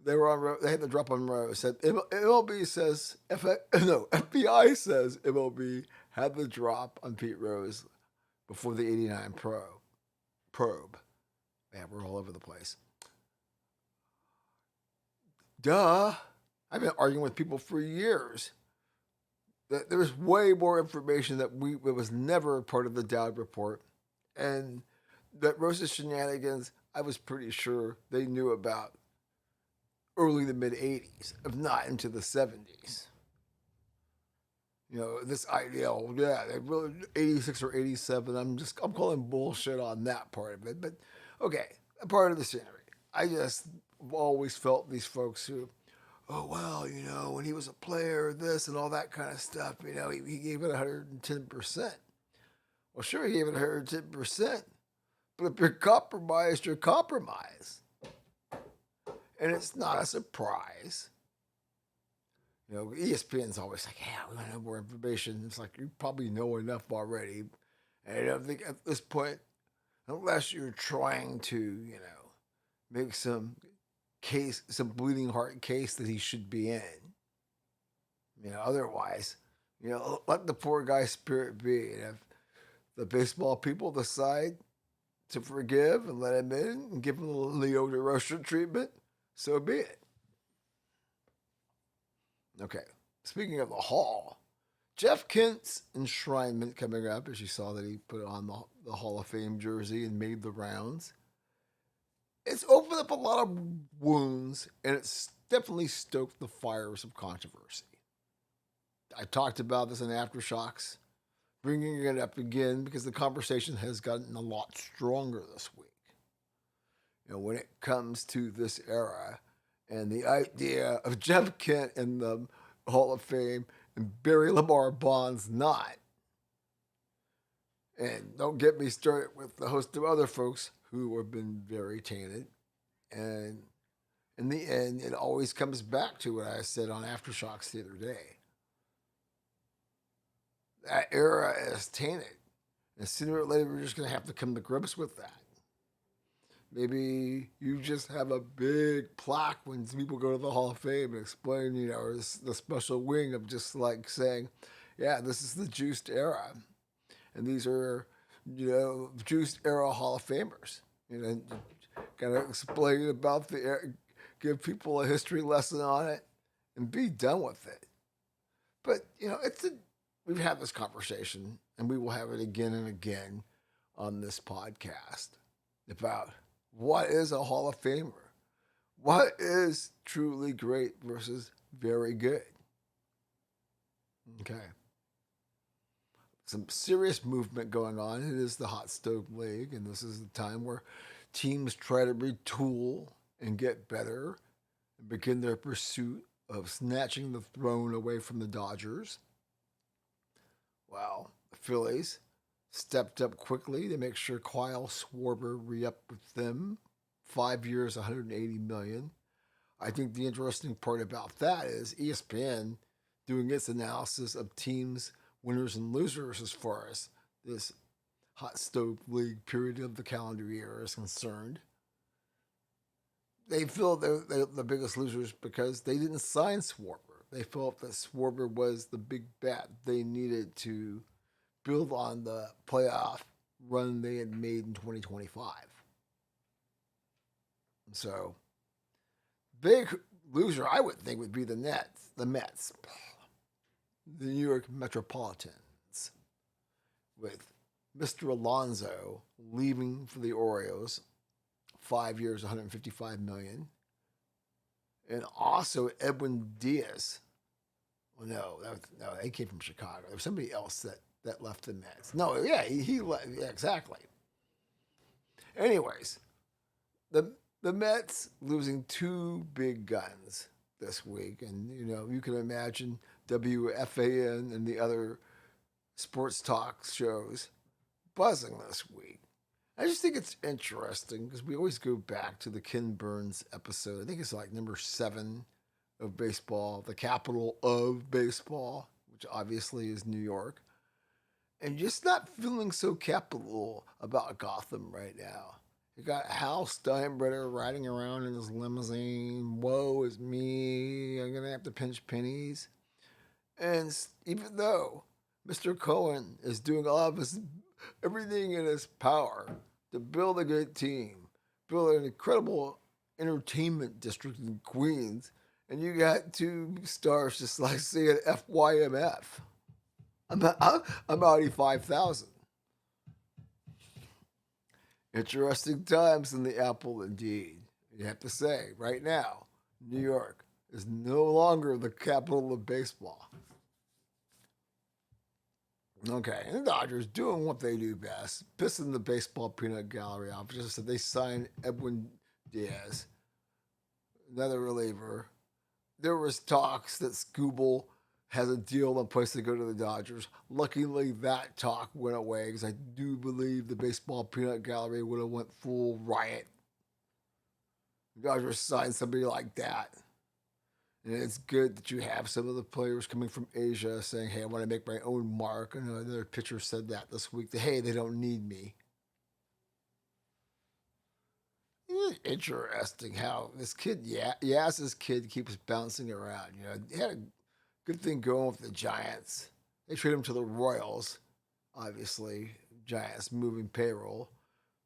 They had the drop on Rose. Said MLB says FBI says MLB had the drop on Pete Rose before the '89 probe. Yeah, we're all over the place. duh. I've been arguing with people for years that there's way more information that was never part of the Dowd report, and that Rose's shenanigans, I was pretty sure they knew about early to mid 80s, if not into the 70s. This idea, they really 86 or 87. I'm calling bullshit on that part of it. But okay, a part of the scenery. I just always felt these folks who, oh well, when he was a player, this and all that kind of stuff. He gave it 110%. Well, sure, he gave it 110%, but if you're compromised, you're compromised, and it's not a surprise. ESPN's always like, yeah, we want to have more information. It's like, you probably know enough already. And I don't think at this point, unless you're trying to, make some bleeding heart case that he should be in. Otherwise, let the poor guy's spirit be. And if the baseball people decide to forgive and let him in and give him the Leo DeRocha treatment, so be it. Okay, speaking of the Hall, Jeff Kent's enshrinement coming up, as you saw that he put on the Hall of Fame jersey and made the rounds. It's opened up a lot of wounds, and it's definitely stoked the fires of controversy. I talked about this in Aftershocks, bringing it up again because the conversation has gotten a lot stronger this week. When it comes to this era, and the idea of Jeff Kent in the Hall of Fame and Barry Lamar Bonds not. And don't get me started with the host of other folks who have been very tainted. And in the end, it always comes back to what I said on Aftershocks the other day. That era is tainted. And sooner or later, we're just going to have to come to grips with that. Maybe you just have a big plaque when people go to the Hall of Fame and explain, the special wing of just like saying, yeah, this is the juiced era. And these are, juiced era Hall of Famers. Kind of explain about the era, give people a history lesson on it, and be done with it. But, we've had this conversation, and we will have it again and again on this podcast about what is a Hall of Famer? What is truly great versus very good? Okay. Some serious movement going on. It is the Hot Stove League, and this is the time where teams try to retool and get better and begin their pursuit of snatching the throne away from the Dodgers. Well, the Phillies stepped up quickly to make sure Kyle Schwarber re-upped with them. 5 years, $180 million. I think the interesting part about that is ESPN doing its analysis of teams' winners and losers as far as this Hot Stove League period of the calendar year is concerned. They feel they're the biggest losers because they didn't sign Schwarber. They felt that Schwarber was the big bet they needed to build on the playoff run they had made in 2025. So, big loser, I would think, would be the Mets, the New York Metropolitans, with Mr. Alonso leaving for the Orioles, 5 years, $155 million, and also Edwin Diaz. Well, no, they came from Chicago. There was somebody else that left the Mets. No, yeah, he left. Yeah, exactly. Anyways, the Mets losing two big guns this week, and you can imagine WFAN and the other sports talk shows buzzing this week. I just think it's interesting because we always go back to the Ken Burns episode. I think it's like number 7 of baseball, the capital of baseball, which obviously is New York. And just not feeling so capital about Gotham right now. You got Hal Steinbrenner riding around in his limousine. Woe is me. I'm going to have to pinch pennies. And even though Mr. Cohen is doing everything in his power to build a good team, build an incredible entertainment district in Queens, And you got two stars just like saying FYMF. I'm already 5,000. Interesting times in the Apple indeed. You have to say, right now, New York is no longer the capital of baseball. Okay, and the Dodgers doing what they do best, pissing the baseball peanut gallery off. Just said they signed Edwin Diaz, another reliever. There was talks that Scooble has a deal in place to go to the Dodgers. Luckily, that talk went away because I do believe the baseball peanut gallery would have went full riot. The Dodgers signed somebody like that. And it's good that you have some of the players coming from Asia saying, hey, I want to make my own mark. And another pitcher said that this week, that, hey, they don't need me. It's interesting how this kid, Yaz's kid keeps bouncing around. You know, he had a good thing going with the Giants. They traded him to the Royals, obviously. Giants moving payroll.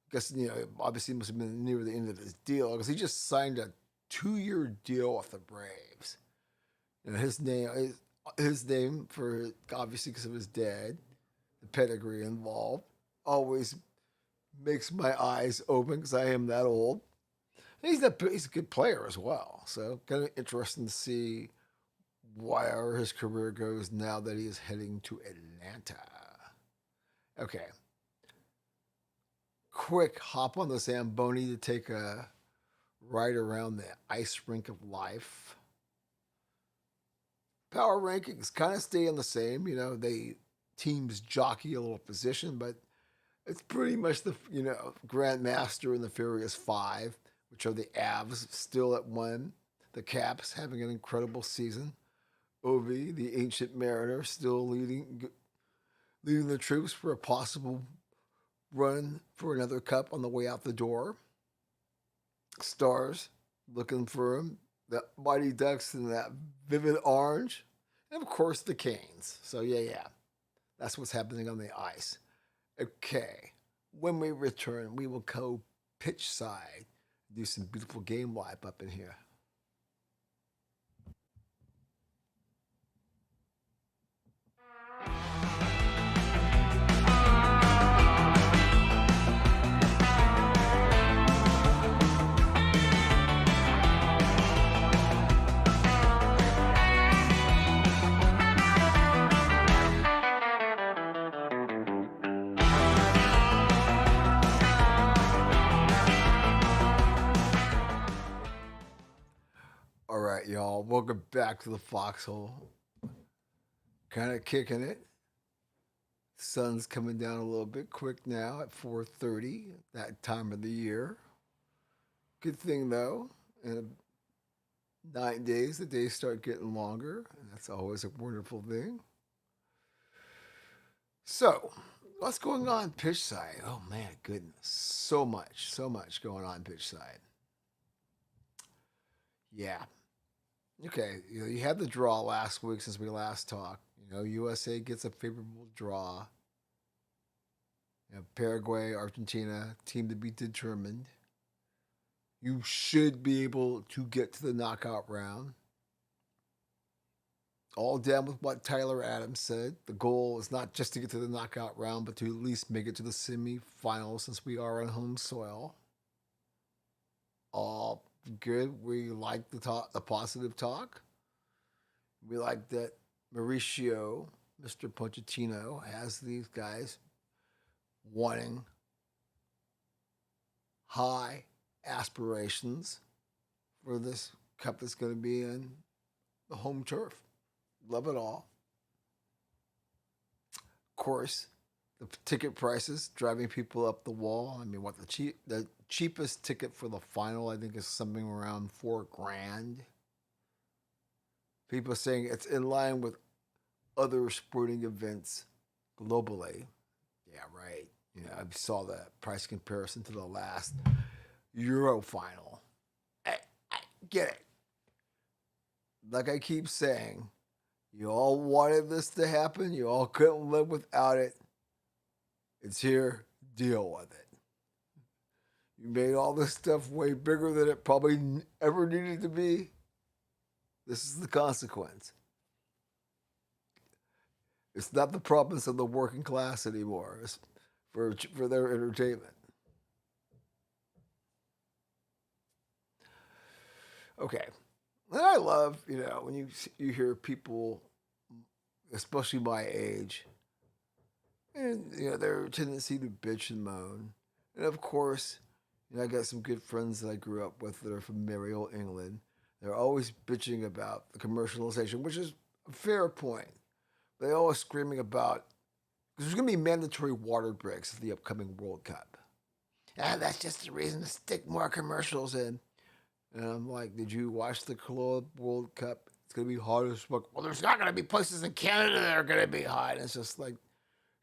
I guess, you know, obviously must have been near the end of his deal because he just signed a 2-year deal with the Braves. You know, his name for obviously because of his dad, the pedigree involved, always makes my eyes open because I am that old. And he's a good player as well. So kind of interesting to see where his career goes now that he is heading to Atlanta. Okay. Quick hop on the Zamboni to take a ride around the ice rink of life. Power rankings kind of staying the same. You know, they teams jockey a little position, but it's pretty much the Grandmaster and the Furious Five, which are the Avs still at one, the Caps having an incredible season, Ovi, the Ancient Mariner, still leading the troops for a possible run for another cup on the way out the door. Stars looking for him. The Mighty Ducks in that vivid orange. And of course the Canes. So yeah. That's what's happening on the ice. Okay. When we return, we will go pitch side. Do some beautiful game live up in here. All right, y'all. Welcome back to the Foxhole. Kind of kicking it. Sun's coming down a little bit quick now at 4:30, that time of the year. Good thing though, in 9 days the days start getting longer, and that's always a wonderful thing. So, what's going on pitch side? Oh man, goodness, so much going on pitch side. Yeah. Okay, you had the draw last week since we last talked. USA gets a favorable draw. Paraguay, Argentina, team to be determined. You should be able to get to the knockout round. All down with what Tyler Adams said. The goal is not just to get to the knockout round, but to at least make it to the semifinals since we are on home soil. All good. We like the positive talk. We like that Mauricio, Mr. Pochettino, has these guys wanting high aspirations for this cup that's going to be in the home turf. Love it all. Of course, the ticket prices driving people up the wall. I mean, the cheapest ticket for the final I think is something around $4,000. People saying it's in line with other sporting events globally. Yeah, right. I saw the price comparison to the last Euro final. I get it. Like I keep saying, you all wanted this to happen. You all couldn't live without it. It's here. Deal with it. You made all this stuff way bigger than it probably ever needed to be. This is the consequence. It's not the province of the working class anymore. It's for their entertainment. Okay, and I love when you hear people, especially my age, and their tendency to bitch and moan, and of course, I got some good friends that I grew up with that are from merry old England. They're always bitching about the commercialization, which is a fair point. They're always screaming about because there's going to be mandatory water breaks at the upcoming World Cup. And that's just a reason to stick more commercials in. And I'm like, did you watch the Club World Cup? It's going to be hot as fuck. Well, there's not going to be places in Canada that are going to be hot. And it's just like,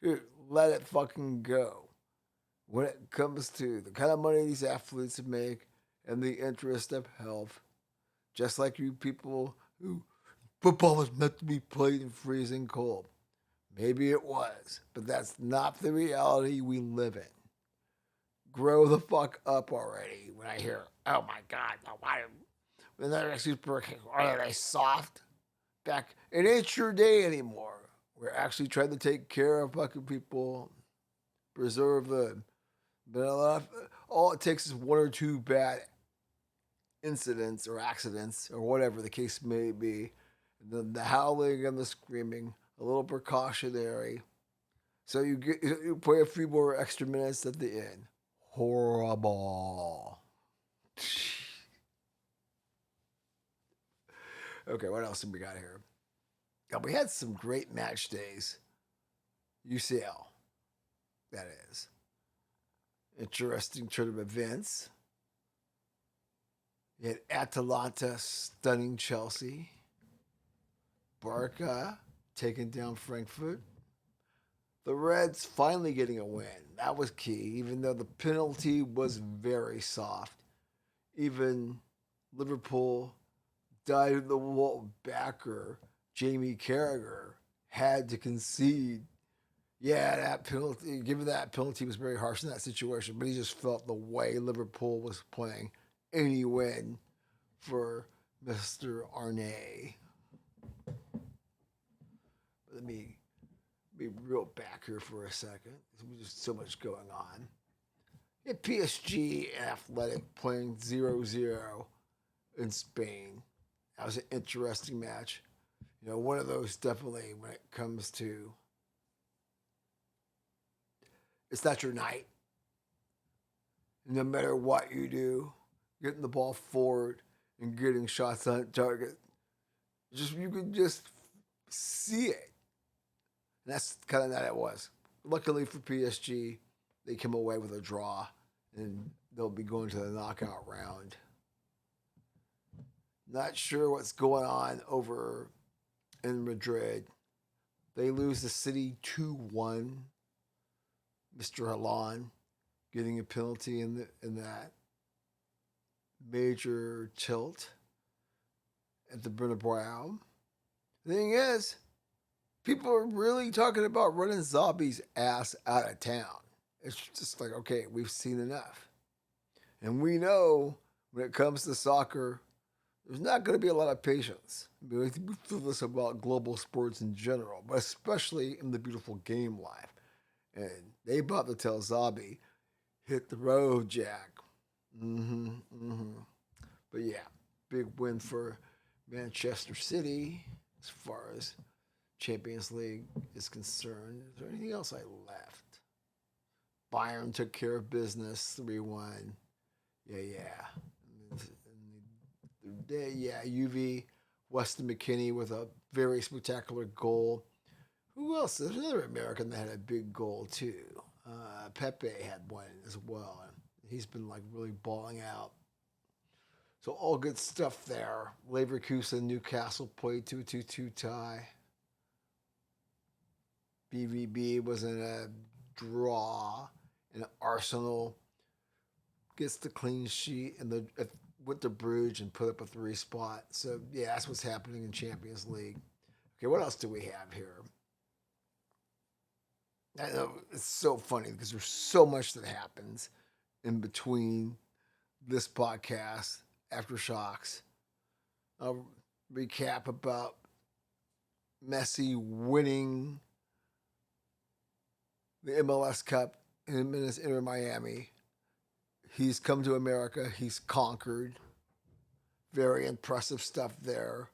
dude, let it fucking go. When it comes to the kind of money these athletes make and the interest of health, just like you people who football is meant to be played in freezing cold. Maybe it was, but that's not the reality we live in. Grow the fuck up already. When I hear, oh my god, why? When they're super, are they soft? Back, it ain't your day anymore. We're actually trying to take care of fucking people, preserve them. But all it takes is one or two bad incidents or accidents or whatever the case may be. The howling and the screaming, a little precautionary. So you play a few more extra minutes at the end. Horrible. Okay, what else have we got here? Yeah, we had some great match days. UCL, that is. Interesting turn of events. You had Atalanta stunning Chelsea. Barca taking down Frankfurt. The Reds finally getting a win. That was key, even though the penalty was very soft. Even Liverpool died in the wall backer, Jamie Carragher, had to concede. Yeah, that penalty, given that penalty was very harsh in that situation, but he just felt the way Liverpool was playing. Any win for Mr. Arne. Let me be real back here for a second. There's just so much going on. You had PSG and Athletic playing 0-0 in Spain. That was an interesting match. One of those definitely when it comes to it's not your night. No matter what you do, getting the ball forward and getting shots on target, you can just see it. And that's kind of that it was. Luckily for PSG, they came away with a draw, and they'll be going to the knockout round. Not sure what's going on over in Madrid. They lose the City 2-1. Mr. Haaland getting a penalty in that major tilt at the Bernabeu. The thing is, people are really talking about running Zombie's ass out of town. It's just like, okay, we've seen enough. And we know when it comes to soccer, there's not going to be a lot of patience. We feel this about global sports in general, but especially in the beautiful game life. And they about to tell Zombie, hit the road, Jack. But yeah, big win for Manchester City as far as Champions League is concerned. Is there anything else I left? Bayern took care of business, 3-1. Yeah. UV, Weston McKennie with a very spectacular goal. Who else? There's another American that had a big goal too. Pepe had one as well. He's been like really balling out. So all good stuff there. Leverkusen, Newcastle played 2-2 tie. BVB was in a draw, and Arsenal gets the clean sheet and went to Bruges and put up a 3 spot. So yeah, that's what's happening in Champions League. Okay, what else do we have here? I know it's so funny because there's so much that happens in between this podcast, Aftershocks. recap about Messi winning the MLS Cup in his Inter Miami. He's come to America. He's conquered. Very impressive stuff there.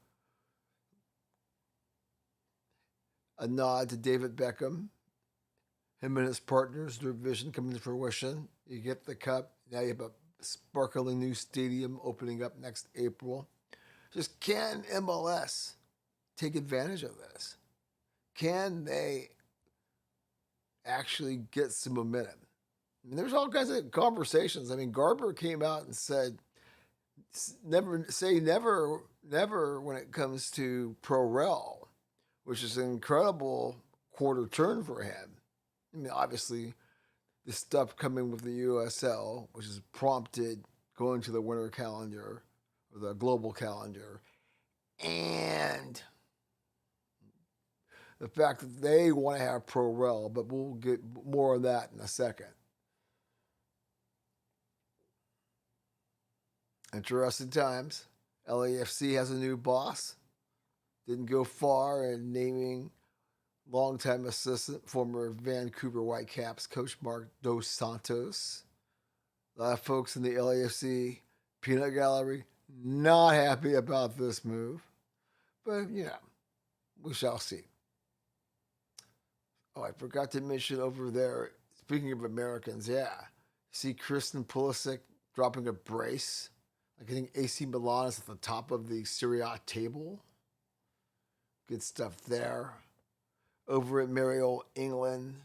A nod to David Beckham. Him and his partners, their vision coming to fruition. You get the cup. Now you have a sparkling new stadium opening up next April. Just can MLS take advantage of this? Can they actually get some momentum? I mean, there's all kinds of conversations. I mean, Garber came out and said, never say never, never when it comes to Pro Rel, which is an incredible quarter turn for him. I mean, obviously, the stuff coming with the USL, which has prompted going to the winter calendar or the global calendar, and the fact that they want to have Pro Rel, but we'll get more of that in a second. Interesting times. LAFC has a new boss. Didn't go far in naming longtime assistant, former Vancouver Whitecaps coach Mark Dos Santos. A lot of folks in the LAFC peanut gallery not happy about this move. But, we shall see. Oh, I forgot to mention over there, speaking of Americans, see Kristen Pulisic dropping a brace. Like, I think AC Milan is at the top of the Serie A table. Good stuff there. Over at Mario, England.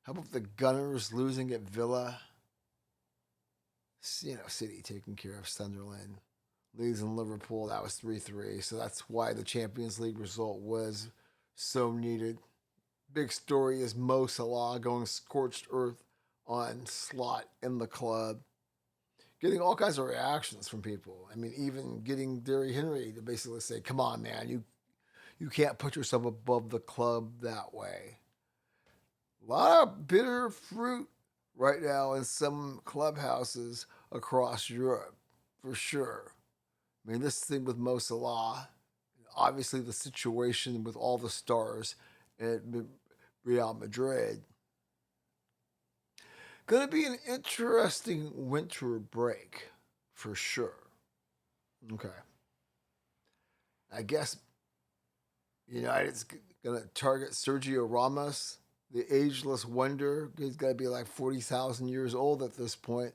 How about the Gunners losing at Villa? City taking care of Sunderland. Leeds and Liverpool, that was 3-3. So that's why the Champions League result was so needed. Big story is Mo Salah going scorched earth on slot in the club. Getting all kinds of reactions from people. I mean, even getting Derry Henry to basically say, come on, man, you can't put yourself above the club that way. A lot of bitter fruit right now in some clubhouses across Europe, for sure. I mean, this thing with Mo Salah, obviously the situation with all the stars at Real Madrid. Going to be an interesting winter break, for sure. Okay. I guess United's going to target Sergio Ramos, the ageless wonder. He's got to be like 40,000 years old at this point.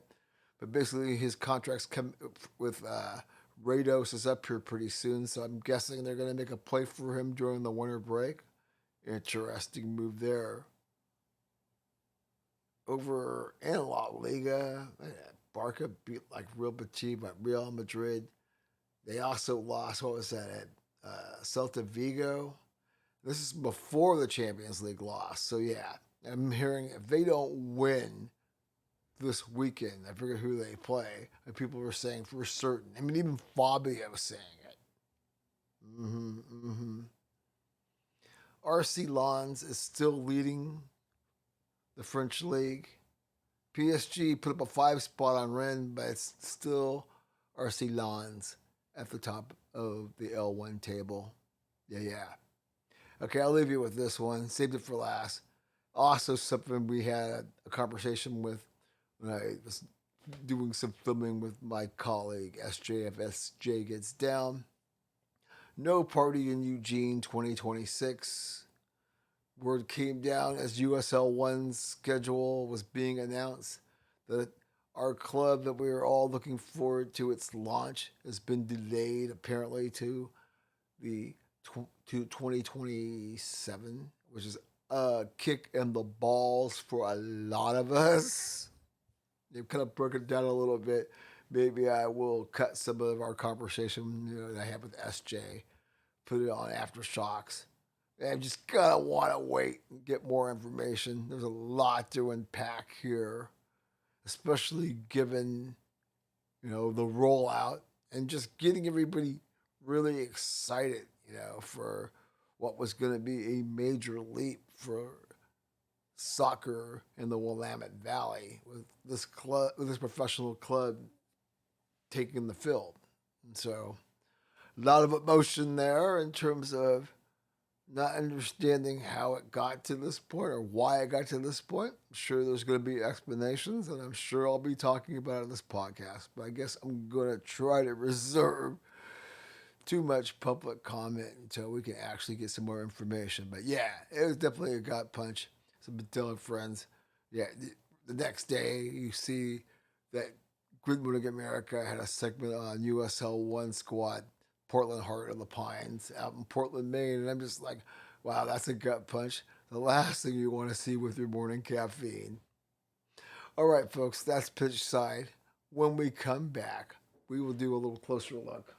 But basically, his contract's come with Rados is up here pretty soon, so I'm guessing they're going to make a play for him during the winter break. Interesting move there. Over in La Liga, Barca beat like Real Betis, but Real Madrid. They also lost, what was that, at Celta Vigo? This is before the Champions League loss. So, yeah, I'm hearing if they don't win this weekend, I forget who they play, and people were saying for certain. I mean, even Fabio was saying it. RC Lens is still leading the French league. PSG put up a 5 spot on Rennes, but it's still RC Lens at the top of the L1 table. Yeah. Okay, I'll leave you with this one. Saved it for last. Also, something we had a conversation with when I was doing some filming with my colleague, SJ, if SJ gets down. No party in Eugene 2026. Word came down as USL 1's schedule was being announced that our club that we were all looking forward to its launch has been delayed apparently to 2027, which is a kick in the balls for a lot of us. They've kind of broken it down a little bit. Maybe I will cut some of our conversation that I have with SJ, put it on Aftershocks. I just kind of want to wait and get more information. There's a lot to unpack here, especially given, the rollout and just getting everybody really excited, for what was going to be a major leap for soccer in the Willamette Valley with this club, with this professional club taking the field. And so A lot of emotion there in terms of not understanding how it got to this point or why it got to this point. I'm sure there's going to be explanations, and I'm sure I'll be talking about it in this podcast. But I guess I'm going to try to reserve too much public comment until we can actually get some more information. But yeah, it was definitely a gut punch. So I've been telling friends, yeah, the next day you see that Good Morning America had a segment on USL One Squad, Portland Heart of the Pines out in Portland, Maine. And I'm just like, wow, that's a gut punch. The last thing you want to see with your morning caffeine. All right, folks, that's pitch side. When we come back, we will do a little closer look.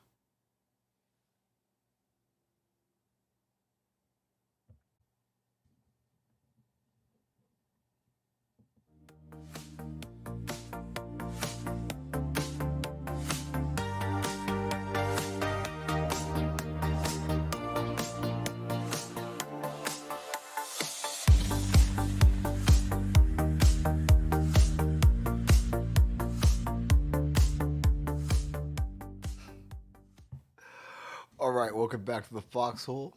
All right, welcome back to the Foxhole.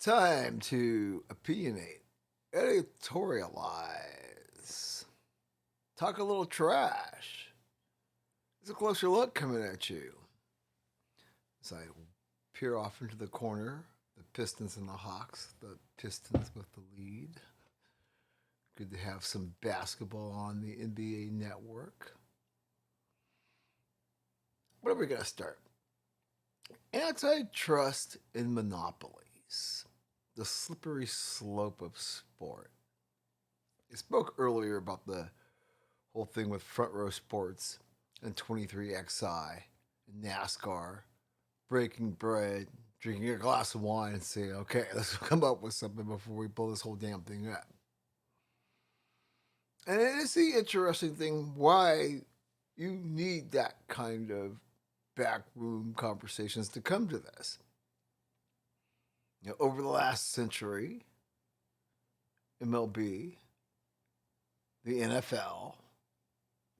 Time to opinionate, editorialize, talk a little trash. It's a closer look coming at you. As I peer off into the corner, the Pistons and the Hawks, the Pistons with the lead. Good to have some basketball on the NBA network. Where are we going to start? Antitrust and monopolies. The slippery slope of sport. I spoke earlier about the whole thing with Front Row Sports and 23XI and NASCAR breaking bread, drinking a glass of wine, and saying, okay, let's come up with something before we blow this whole damn thing up. And it is the interesting thing why you need that kind of backroom conversations to come to this. You know, over the last century, MLB, the NFL,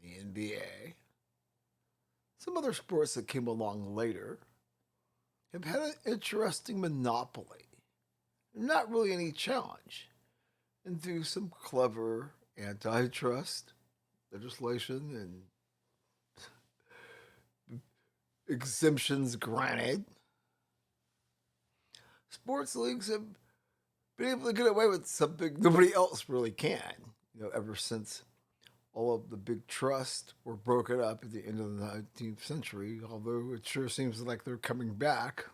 the NBA, some other sports that came along later have had an interesting monopoly. Not really any challenge. And through some clever antitrust legislation and exemptions granted, sports leagues have been able to get away with something nobody else really can. You know, ever since all of the big trusts were broken up at the end of the 19th century, although it sure seems like they're coming back.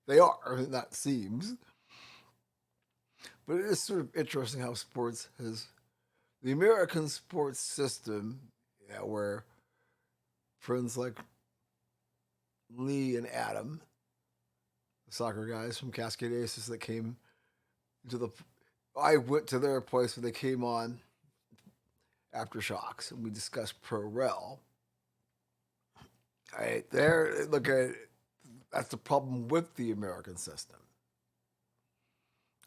They are, that seems. But it is sort of interesting how sports has, the American sports system, where friends like Lee and Adam, the soccer guys from Cascade Aces that came to the, I went to their place when they came on Aftershocks and we discussed Pro Rel. There, look at it, that's the problem with the American system.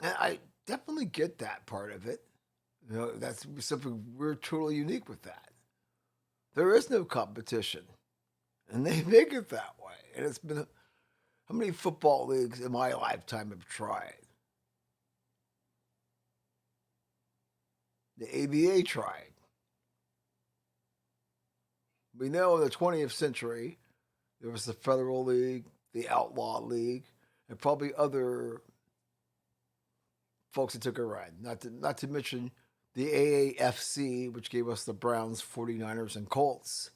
And I definitely get that part of it. You know, that's something we're totally unique with that. There is no competition, and they make it that way. And it's been how many football leagues in my lifetime have tried? The ABA tried. We know in the 20th century there was the Federal League, the Outlaw League, and probably other folks that took a ride. Not to mention the AAFC, which gave us the Browns, 49ers, and Colts,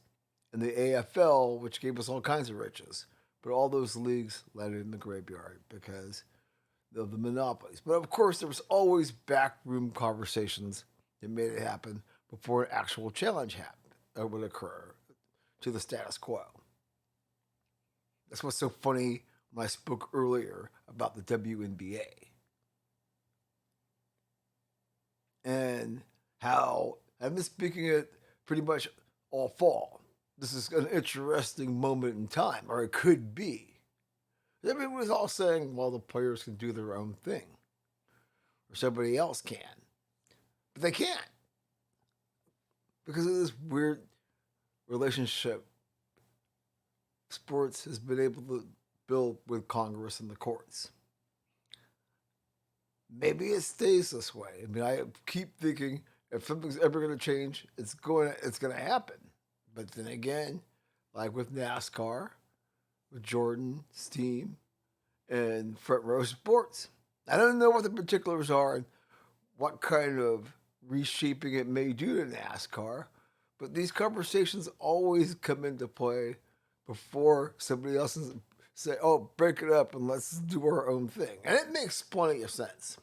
and the AFL, which gave us all kinds of riches. But all those leagues landed in the graveyard because of the monopolies. But of course, there was always backroom conversations that made it happen before an actual challenge would occur to the status quo. That's what's so funny when I spoke earlier about the WNBA. And how I've been speaking it pretty much all fall. This is an interesting moment in time, or it could be. Everyone was all saying, well, the players can do their own thing, or somebody else can. But they can't. Because of this weird relationship sports has been able to build with Congress and the courts. Maybe it stays this way. I mean, I keep thinking if something's ever going to change, it's going to happen. But then again, like with NASCAR, with Jordan's team, and front row sports, I don't know what the particulars are and what kind of reshaping it may do to NASCAR, but these conversations always come into play before somebody else say, "Oh, break it up and let's do our own thing," and it makes plenty of sense.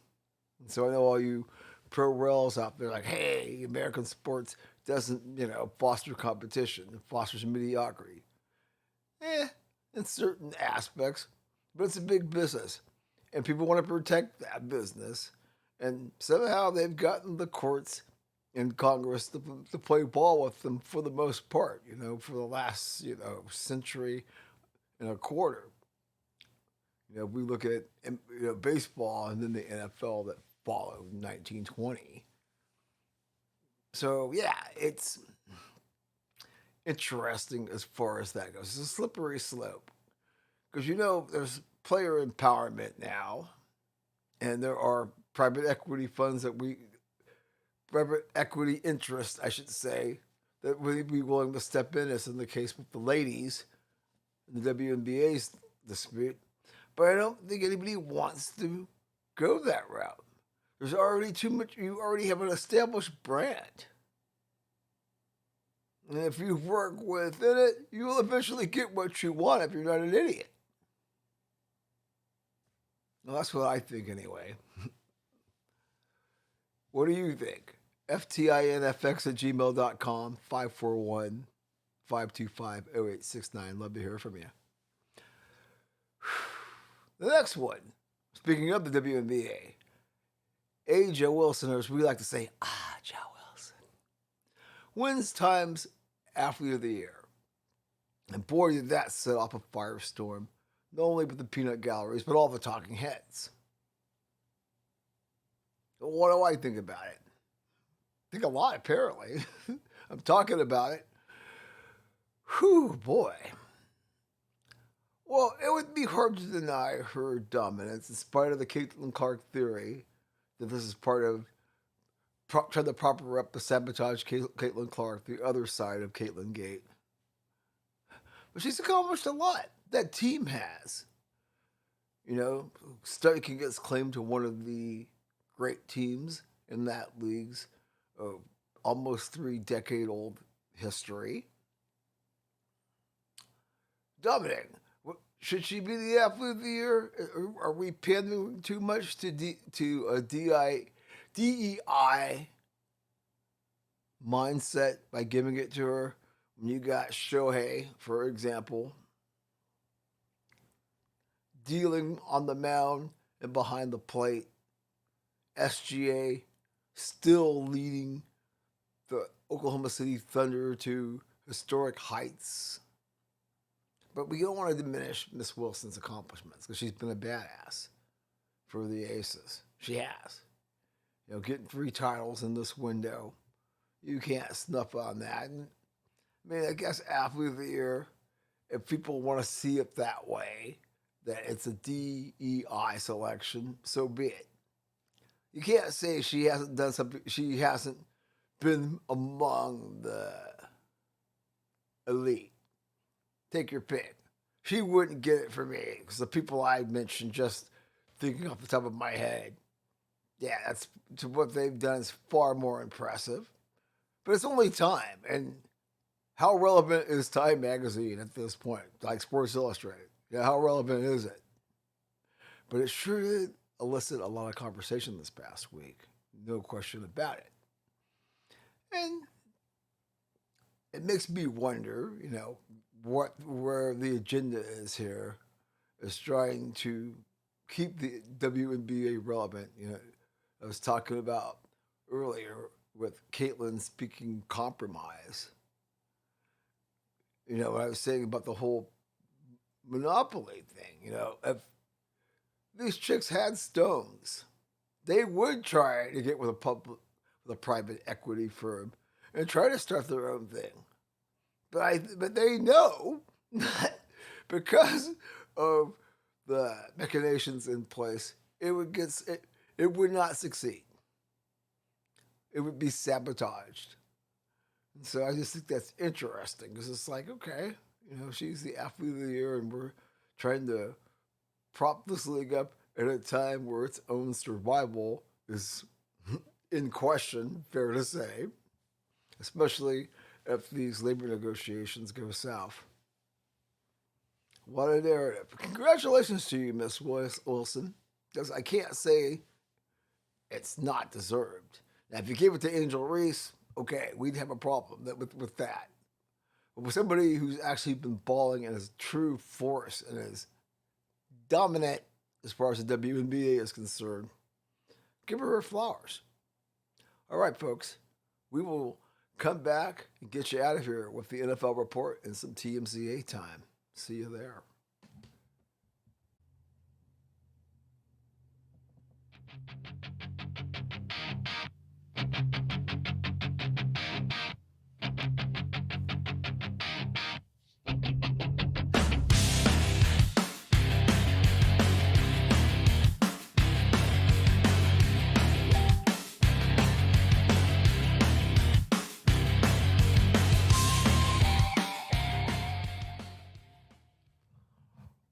And so I know all you pro rels out there like, "Hey, American sports doesn't foster competition; it fosters mediocrity." In certain aspects, but it's a big business, and people want to protect that business. And somehow they've gotten the courts and Congress to play ball with them for the most part, for the last, century and a quarter. We look at baseball and then the NFL that followed 1920. So, yeah, it's interesting as far as that goes. It's a slippery slope because, there's player empowerment now, and there are private equity funds private equity interest, I should say, that would be willing to step in, as in the case with the ladies in the WNBA's dispute. But I don't think anybody wants to go that route. There's already too much. You already have an established brand. And if you work within it, you will eventually get what you want if you're not an idiot. Well, that's what I think anyway. What do you think? FTINFX at gmail.com, 541 525 0869. Love to hear from you. The next one, speaking of the WNBA, Joe Wilson, or as we like to say, Joe Wilson, wins Times Athlete of the Year. And boy, did that set off a firestorm, not only with the peanut galleries, but all the talking heads. What do I think about it? I think a lot, apparently. I'm talking about it. Whew, boy. Well, it would be hard to deny her dominance in spite of the Caitlin Clark theory that this is part of trying to proper up the sabotage Caitlin Clark, the other side of Caitlin Gate. But she's accomplished a lot. That team has. Study gets claimed to one of the great teams in that league's almost 3-decade-old history. Dominic, should she be the Athlete of the Year? Are we pandering too much to a DEI mindset by giving it to her? When you got Shohei, for example, dealing on the mound and behind the plate, SGA still leading the Oklahoma City Thunder to historic heights. But we don't want to diminish Miss Wilson's accomplishments because she's been a badass for the Aces. She has. Getting 3 titles in this window. You can't snuff on that. And, I guess Athlete of the Year, if people want to see it that way, that it's a DEI selection, so be it. You can't say she hasn't done something, she hasn't been among the elite. Take your pick. She wouldn't get it for me because the people I mentioned, just thinking off the top of my head, that's to what they've done is far more impressive. But it's only Time, and how relevant is Time magazine at this point? Like Sports Illustrated, how relevant is it? But it sure did elicit a lot of conversation this past week, no question about it. And it makes me wonder, where the agenda is here, is trying to keep the WNBA relevant. I was talking about earlier with Caitlin speaking compromise. What I was saying about the whole monopoly thing. If these chicks had stones, they would try to get with a private equity firm and try to start their own thing. But they know that because of the machinations in place, it would not succeed. It would be sabotaged. And so I just think that's interesting because it's like, okay, she's the athlete of the year, and we're trying to prop this league up at a time where its own survival is in question, fair to say, especially if these labor negotiations go south. What a narrative. Congratulations to you, Miss Wilson, because I can't say it's not deserved. Now, if you gave it to Angel Reese, okay, we'd have a problem with that. But with somebody who's actually been balling and is true force and is dominant as far as the WNBA is concerned, give her flowers. All right, folks, we will come back and get you out of here with the NFL report and some TMCA time. See you there.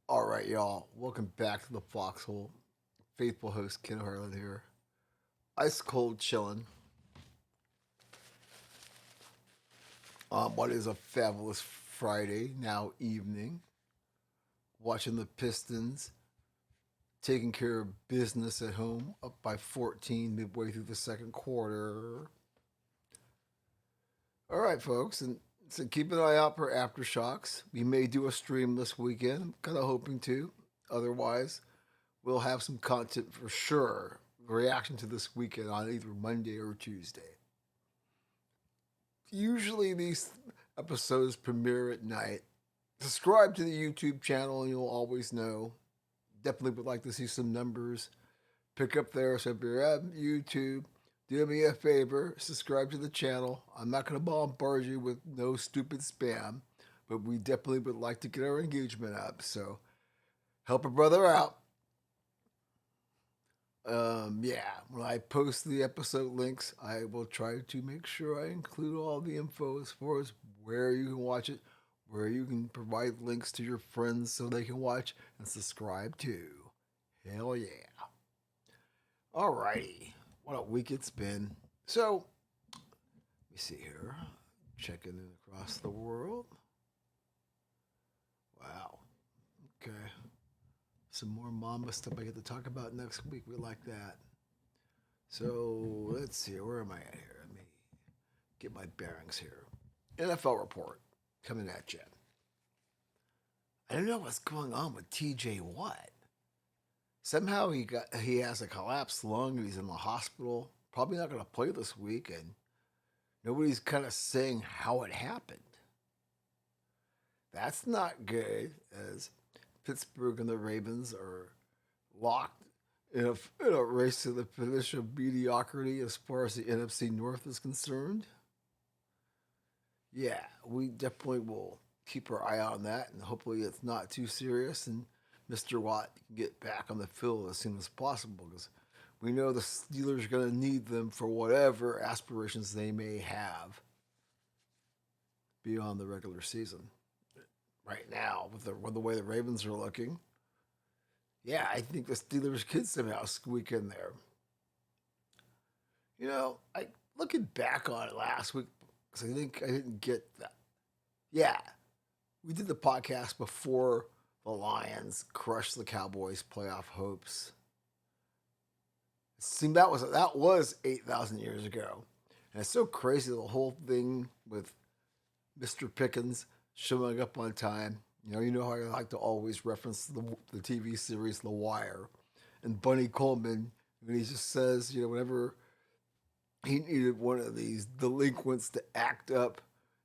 All right, y'all. Welcome back to the Foxhole. Faithful host Ken Harlan here. Ice cold chillin'. What is a fabulous Friday, now evening. Watching the Pistons taking care of business at home, up by 14 midway through the second quarter. All right, folks, and so keep an eye out for aftershocks. We may do a stream this weekend. I'm kind of hoping to. Otherwise, we'll have some content for sure. Reaction to this weekend on either Monday or Tuesday. Usually these episodes premiere at night. Subscribe to the YouTube channel and you'll always know. Definitely would like to see some numbers pick up there. So if you're at YouTube, do me a favor, subscribe to the channel. I'm not going to bombard you with no stupid spam, but we definitely would like to get our engagement up. So help a brother out. When I post the episode links, I will try to make sure I include all the info as far as where you can watch it, where you can provide links to your friends so they can watch and subscribe too. Hell yeah. Alrighty. What a week it's been. So, let me see here. Checking in across the world. Wow. Okay. Some more Mamba stuff I get to talk about next week. We like that. So, let's see. Where am I at here? Let me get my bearings here. NFL report coming at you. I don't know what's going on with TJ Watt. Somehow he has a collapsed lung and he's in the hospital. Probably not going to play this week, and nobody's kind of saying how it happened. That's not good, as Pittsburgh and the Ravens are locked in a race to the finish of mediocrity as far as the NFC North is concerned. Yeah, we definitely will keep our eye on that, and hopefully it's not too serious, and Mr. Watt can get back on the field as soon as possible, because we know the Steelers are going to need them for whatever aspirations they may have beyond the regular season. Right now, with the way the Ravens are looking, yeah, I think the Steelers could somehow squeak in there. I looking back on it last week, because I think I didn't get that. Yeah, we did the podcast before the Lions crushed the Cowboys' playoff hopes. It seemed that was 8,000 years ago, and it's so crazy the whole thing with Mr. Pickens showing up on time. You know how I like to always reference the TV series The Wire, and Bunny Coleman when he just says, whenever he needed one of these delinquents to act up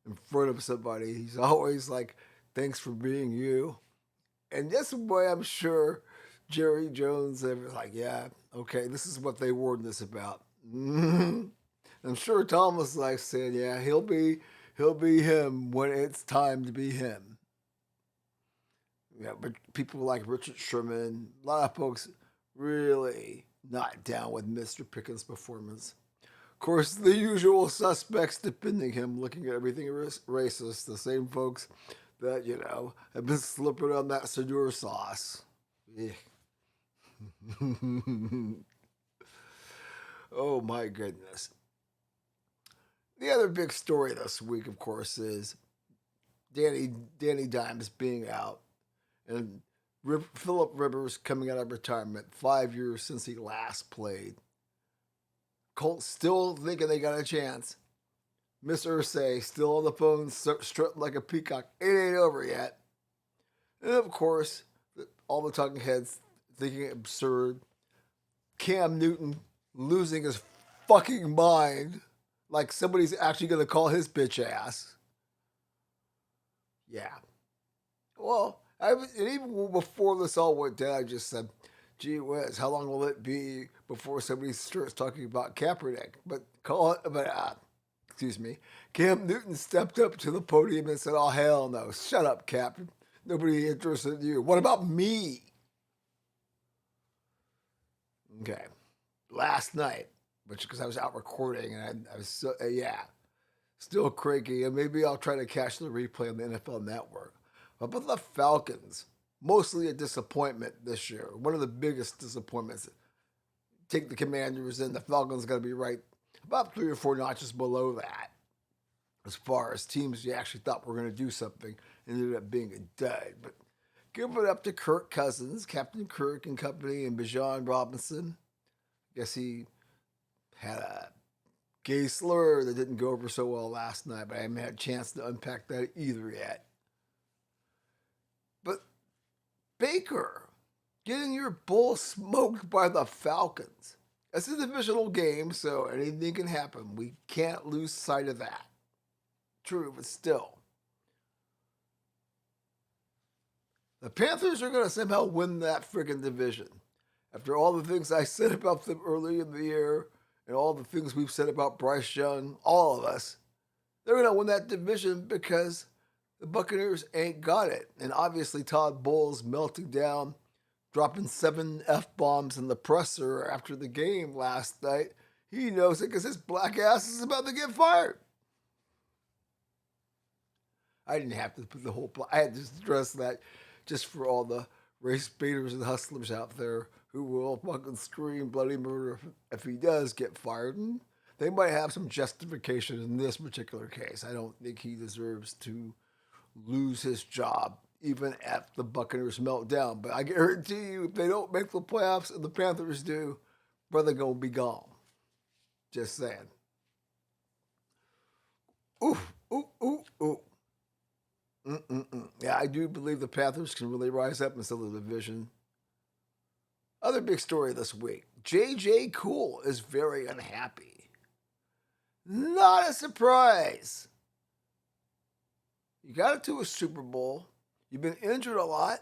in front of somebody, he's always like, "Thanks for being you." And that's why I'm sure Jerry Jones was like, "Yeah, okay, this is what they warned us about." I'm sure Tom was like saying, "Yeah, he'll be him when it's time to be him." Yeah, but people like Richard Sherman, a lot of folks really not down with Mr. Pickens' performance. Of course, the usual suspects defending him, looking at everything racist, the same folks that, have been slipping on that Sador sauce. Oh my goodness. The other big story this week, of course, is Danny Dimes being out and Philip Rivers coming out of retirement 5 years since he last played. Colts still thinking they got a chance. Miss Ursay still on the phone, strutting like a peacock. It ain't over yet. And of course, all the talking heads thinking it absurd. Cam Newton losing his fucking mind. Like somebody's actually going to call his bitch ass. Yeah. Well, and even before this all went down, I just said, gee whiz, how long will it be before somebody starts talking about Kaepernick? Excuse me, Cam Newton stepped up to the podium and said, oh, hell no, shut up, Cap. Nobody interested in you. What about me? Okay. Last night, because I was out recording and I was still cranky, and maybe I'll try to catch the replay on the NFL Network. But the Falcons, mostly a disappointment this year. One of the biggest disappointments. Take the Commanders in, the Falcons got to be right about 3 or 4 notches below that. As far as teams you actually thought were going to do something, ended up being a dud. But give it up to Kirk Cousins, Captain Kirk and company, and Bijan Robinson. I guess he had a gay slur that didn't go over so well last night, but I haven't had a chance to unpack that either yet. But Baker getting your bull smoked by the Falcons. It's a divisional game, so anything can happen. We can't lose sight of that. True, but still. The Panthers are going to somehow win that friggin' division. After all the things I said about them early in the year, and all the things we've said about Bryce Young, all of us, they're going to win that division because the Buccaneers ain't got it. And obviously Todd Bowles melting down, dropping 7 F-bombs in the presser after the game last night. He knows it because his black ass is about to get fired. I didn't have to put the whole I had to address that just for all the race baiters and hustlers out there who will fucking scream bloody murder if he does get fired. And they might have some justification in this particular case. I don't think he deserves to lose his job, even if the Buccaneers melt down. But I guarantee you, if they don't make the playoffs and the Panthers do, brother gonna be gone. Just saying. Ooh, ooh, ooh, ooh. Yeah, I do believe the Panthers can really rise up and sell the division. Other big story this week. J.J. Cool is very unhappy. Not a surprise. You got it to a Super Bowl. You've been injured a lot.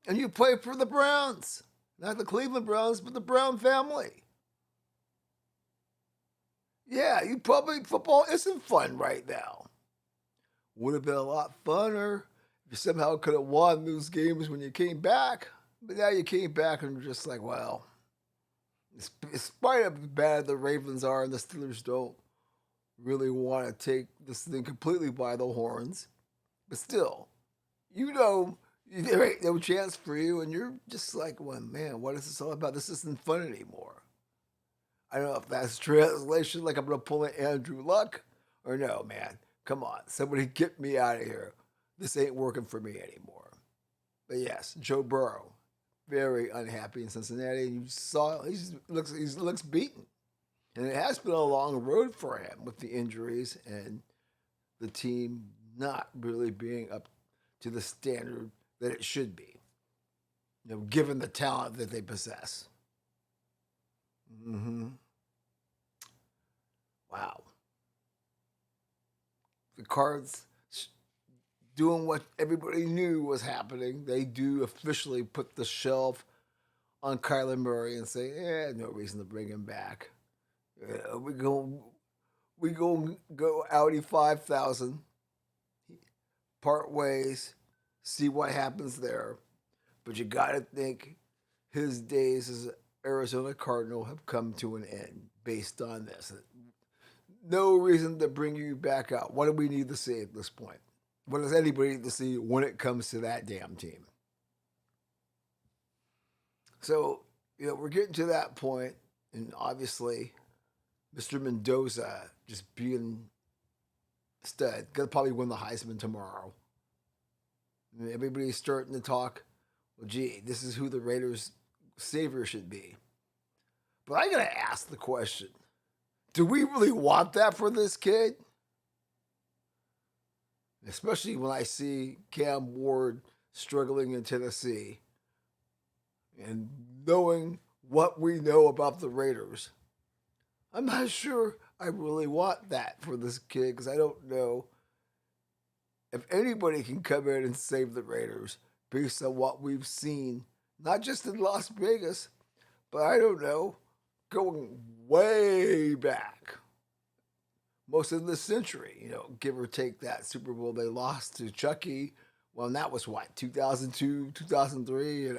And you play for the Browns. Not the Cleveland Browns, but the Brown family. Yeah, football isn't fun right now. Would have been a lot funner if you somehow could have won those games when you came back. But now you came back and you're just like, well, in spite of how bad the Ravens are and the Steelers don't really want to take this thing completely by the horns. But still, there ain't no chance for you. And you're just like, well, man, what is this all about? This isn't fun anymore. I don't know if that's translation, like I'm going to pull an Andrew Luck, or no, man. Come on, somebody get me out of here. This ain't working for me anymore. But yes, Joe Burrow, very unhappy in Cincinnati. You saw he looks beaten. And it has been a long road for him with the injuries and the team not really being up to the standard that it should be, given the talent that they possess. Wow. The Cards doing what everybody knew was happening. They do officially put the shelf on Kyler Murray and say, no reason to bring him back. We go Audi 5000, part ways, see what happens there. But you got to think his days as an Arizona Cardinal have come to an end based on this. No reason to bring you back out. What do we need to see at this point? What does anybody need to see when it comes to that damn team? So, we're getting to that point, and obviously, Mr. Mendoza just being stud, gonna probably win the Heisman tomorrow. And everybody's starting to talk, well, gee, this is who the Raiders' savior should be. But I gotta ask the question, do we really want that for this kid? Especially when I see Cam Ward struggling in Tennessee and knowing what we know about the Raiders. I'm not sure I really want that for this kid because I don't know if anybody can come in and save the Raiders based on what we've seen, not just in Las Vegas, but I don't know, going way back. Most of the century, give or take that Super Bowl they lost to Chucky. Well, and that was what, 2002, 2003,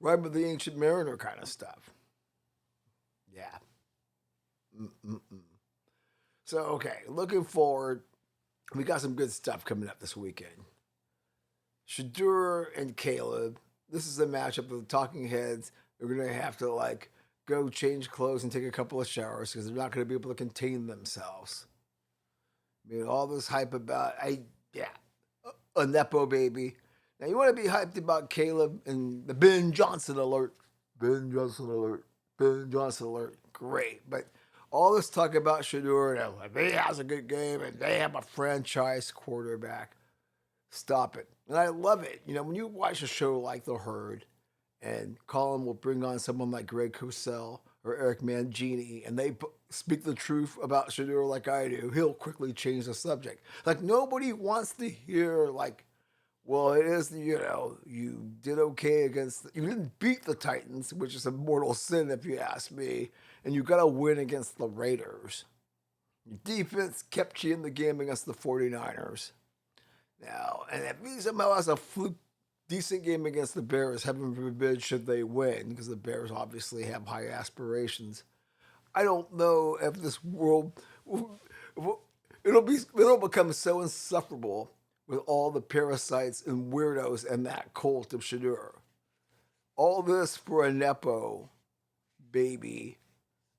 right with the Ancient Mariner kind of stuff. Yeah. Mm-mm-mm. So, okay, looking forward, we got some good stuff coming up this weekend. Shedeur and Caleb. This is a matchup of the talking heads. They're going to have to, go change clothes and take a couple of showers because they're not going to be able to contain themselves. I mean, all this hype about, a Nepo baby. Now, you want to be hyped about Caleb and the Ben Johnson alert. Ben Johnson alert. Ben Johnson alert. Great. But all this talk about Shedeur and he has a good game and they have a franchise quarterback. Stop it. And I love it. When you watch a show like The Herd and Colin will bring on someone like Greg Cosell or Eric Mangini and they speak the truth about Shedeur like I do, he'll quickly change the subject. Nobody wants to hear, well, it is, you did okay you didn't beat the Titans, which is a mortal sin if you ask me, and you got to win against the Raiders. Your defense kept you in the game against the 49ers. Now, and if he somehow has a fluke decent game against the Bears, heaven forbid should they win, because the Bears obviously have high aspirations. I don't know if this world, it'll become so insufferable with all the parasites and weirdos and that cult of Shedeur. All this for a Nepo baby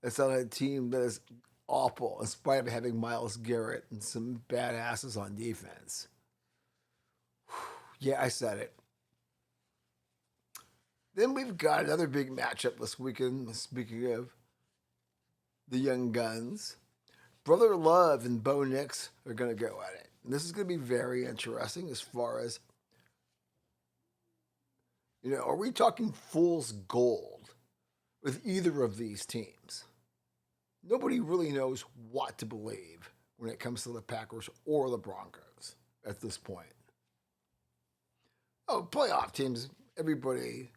that's on a team that is awful in spite of having Myles Garrett and some badasses on defense. Yeah, I said it. Then we've got another big matchup this weekend, speaking of the young guns. Brother Love and Bo Nix are going to go at it. And this is going to be very interesting as far as, are we talking fool's gold with either of these teams? Nobody really knows what to believe when it comes to the Packers or the Broncos at this point. Oh, playoff teams, everybody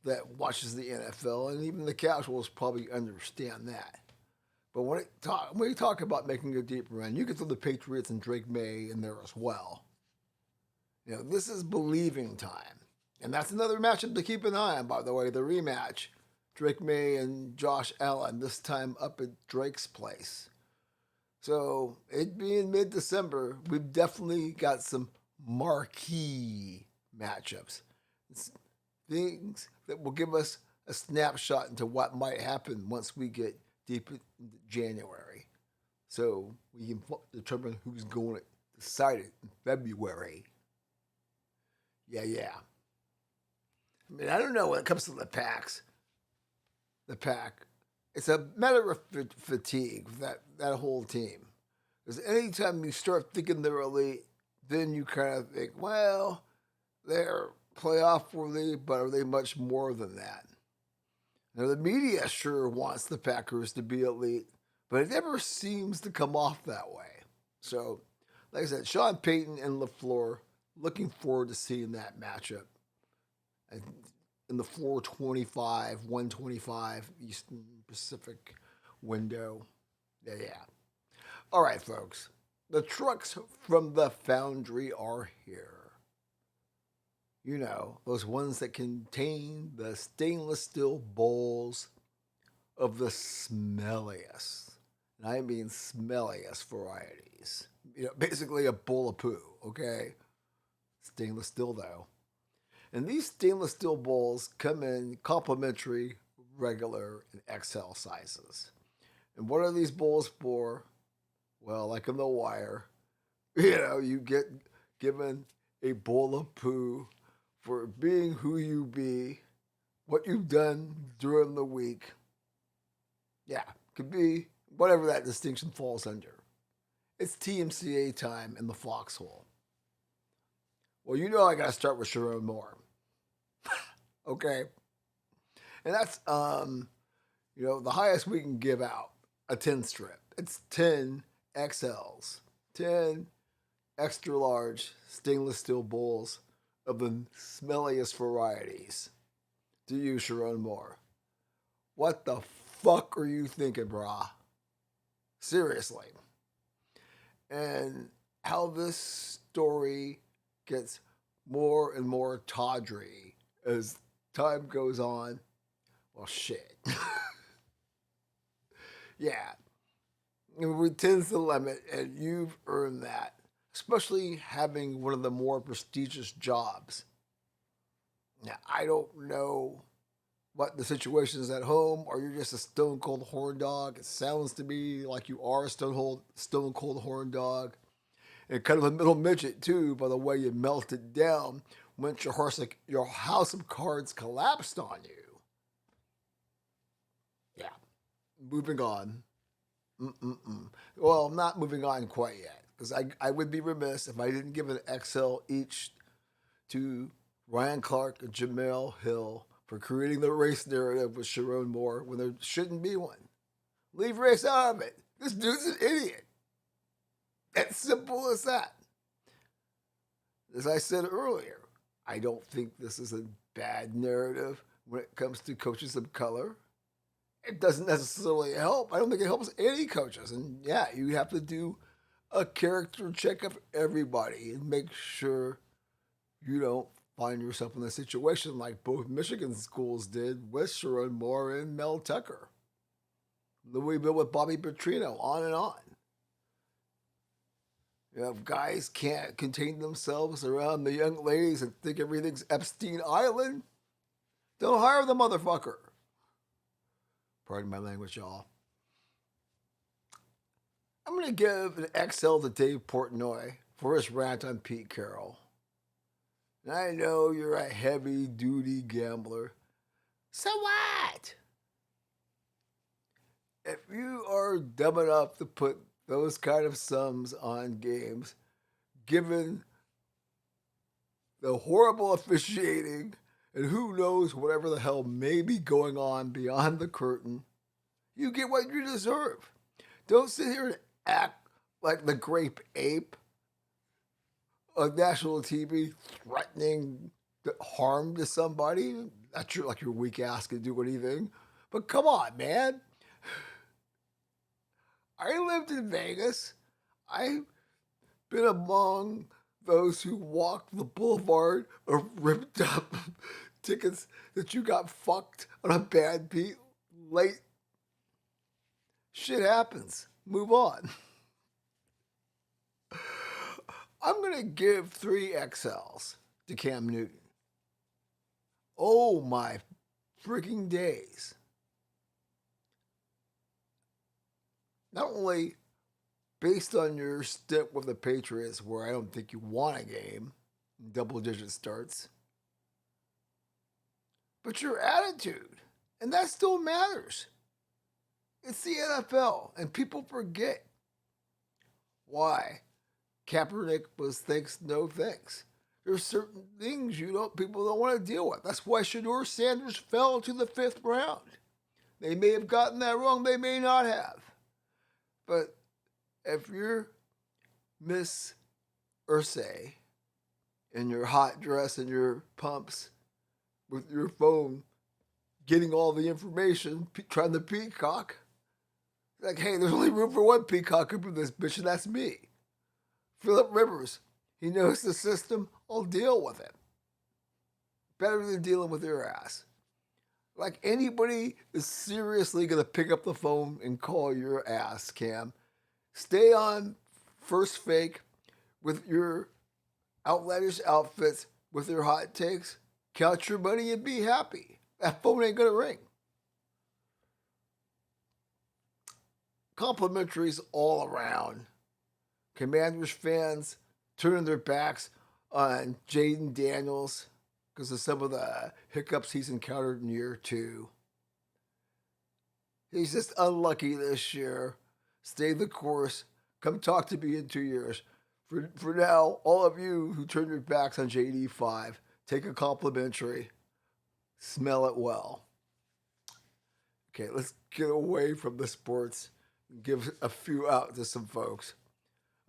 that watches the NFL and even the casuals probably understand that. But when you talk about making a deep run, you can throw the Patriots and Drake May in there as well. This is believing time. And that's another matchup to keep an eye on, by the way, the rematch. Drake May and Josh Allen, this time up at Drake's place. So, it being mid-December, we've definitely got some marquee matchups. It's things that will give us a snapshot into what might happen once we get deep into January. So we can determine who's going to decide it in February. Yeah. I mean, I don't know when it comes to the pack, it's a matter of fatigue for that whole team. Because anytime you start thinking they're elite, then you kind of think, well, they're playoff worthy, but are they much more than that? Now, the media sure wants the Packers to be elite, but it never seems to come off that way. So, like I said, Sean Payton and LaFleur, looking forward to seeing that matchup in the 425, 125 Eastern Pacific window. Yeah. All right, folks. The trucks from the foundry are here. those ones that contain the stainless steel bowls of the smelliest, and I mean smelliest varieties. Basically a bowl of poo, okay? Stainless steel though. And these stainless steel bowls come in complimentary, regular, and XL sizes. And what are these bowls for? Well, like in The Wire, you get given a bowl of poo for being who you be, what you've done during the week. Yeah, could be whatever that distinction falls under. It's TMCA time in the Foxhole. Well, I gotta start with Sharon Moore. Okay? And that's the highest we can give out, a 10 strip. It's 10 XLs. 10 extra large stainless steel bowls of the smelliest varieties. To you, Sharon Moore. What the fuck are you thinking, brah? Seriously. And how this story gets more and more tawdry as time goes on. Well, shit. Yeah. We 10's the limit, and you've earned that. Especially having one of the more prestigious jobs. Now, I don't know what the situation is at home, or you're just a stone cold horn dog. It sounds to me like you are a stone cold horn dog. And kind of a middle midget, too, by the way you melted down once your house of cards collapsed on you. Yeah. Moving on. Well, I'm not moving on quite yet, because I would be remiss if I didn't give an XL each to Ryan Clark and Jamel Hill for creating the race narrative with Sharon Moore when there shouldn't be one. Leave race out of it. This dude's an idiot. As simple as that. As I said earlier, I don't think this is a bad narrative when it comes to coaches of color. It doesn't necessarily help. I don't think it helps any coaches. And yeah, you have to do a character check of everybody and make sure you don't find yourself in a situation like both Michigan schools did with Sharon Moore and Mel Tucker. Louisville with Bobby Petrino, on and on. If guys can't contain themselves around the young ladies and think everything's Epstein Island, don't hire the motherfucker. Pardon my language, y'all. I'm going to give an XL to Dave Portnoy for his rant on Pete Carroll. And I know you're a heavy-duty gambler. So what? If you are dumb enough to put those kind of sums on games, given the horrible officiating and who knows whatever the hell may be going on beyond the curtain, you get what you deserve. Don't sit here and act like the grape ape on national TV threatening harm to somebody. Not sure like your weak ass can do anything, but come on, man. I lived in Vegas. I've been among those who walked the boulevard or ripped up tickets that you got fucked on a bad beat late. Shit happens. Move on. I'm going to give 3 XLs to Cam Newton. Oh my freaking days. Not only based on your stint with the Patriots, where I don't think you won a game, double-digit starts, but your attitude, and that still matters. It's the NFL, and people forget. Why? Kaepernick was thanks, no thanks. There's certain things people don't want to deal with. That's why Shedeur Sanders fell to the 5th round. They may have gotten that wrong. They may not have. But if you're Miss Ursay in your hot dress and your pumps with your phone, getting all the information, trying to peacock, like, hey, there's only room for one peacock up in this bitch, and that's me. Phillip Rivers, he knows the system. I'll deal with it. better than dealing with your ass. Like anybody is seriously gonna pick up the phone and call your ass, Cam. Stay on First Fake with your outlandish outfits, with your hot takes. Count your money and be happy. That phone ain't gonna ring. Complimentaries all around. Commanders fans turning their backs on Jaden Daniels because of some of the hiccups he's encountered in year 2. He's just unlucky this year. Stay the course. Come talk to me in 2 years. For now, all of you who turned your backs on JD5, take a complimentary. Smell it well. Okay, let's get away from the sports and give a few out to some folks.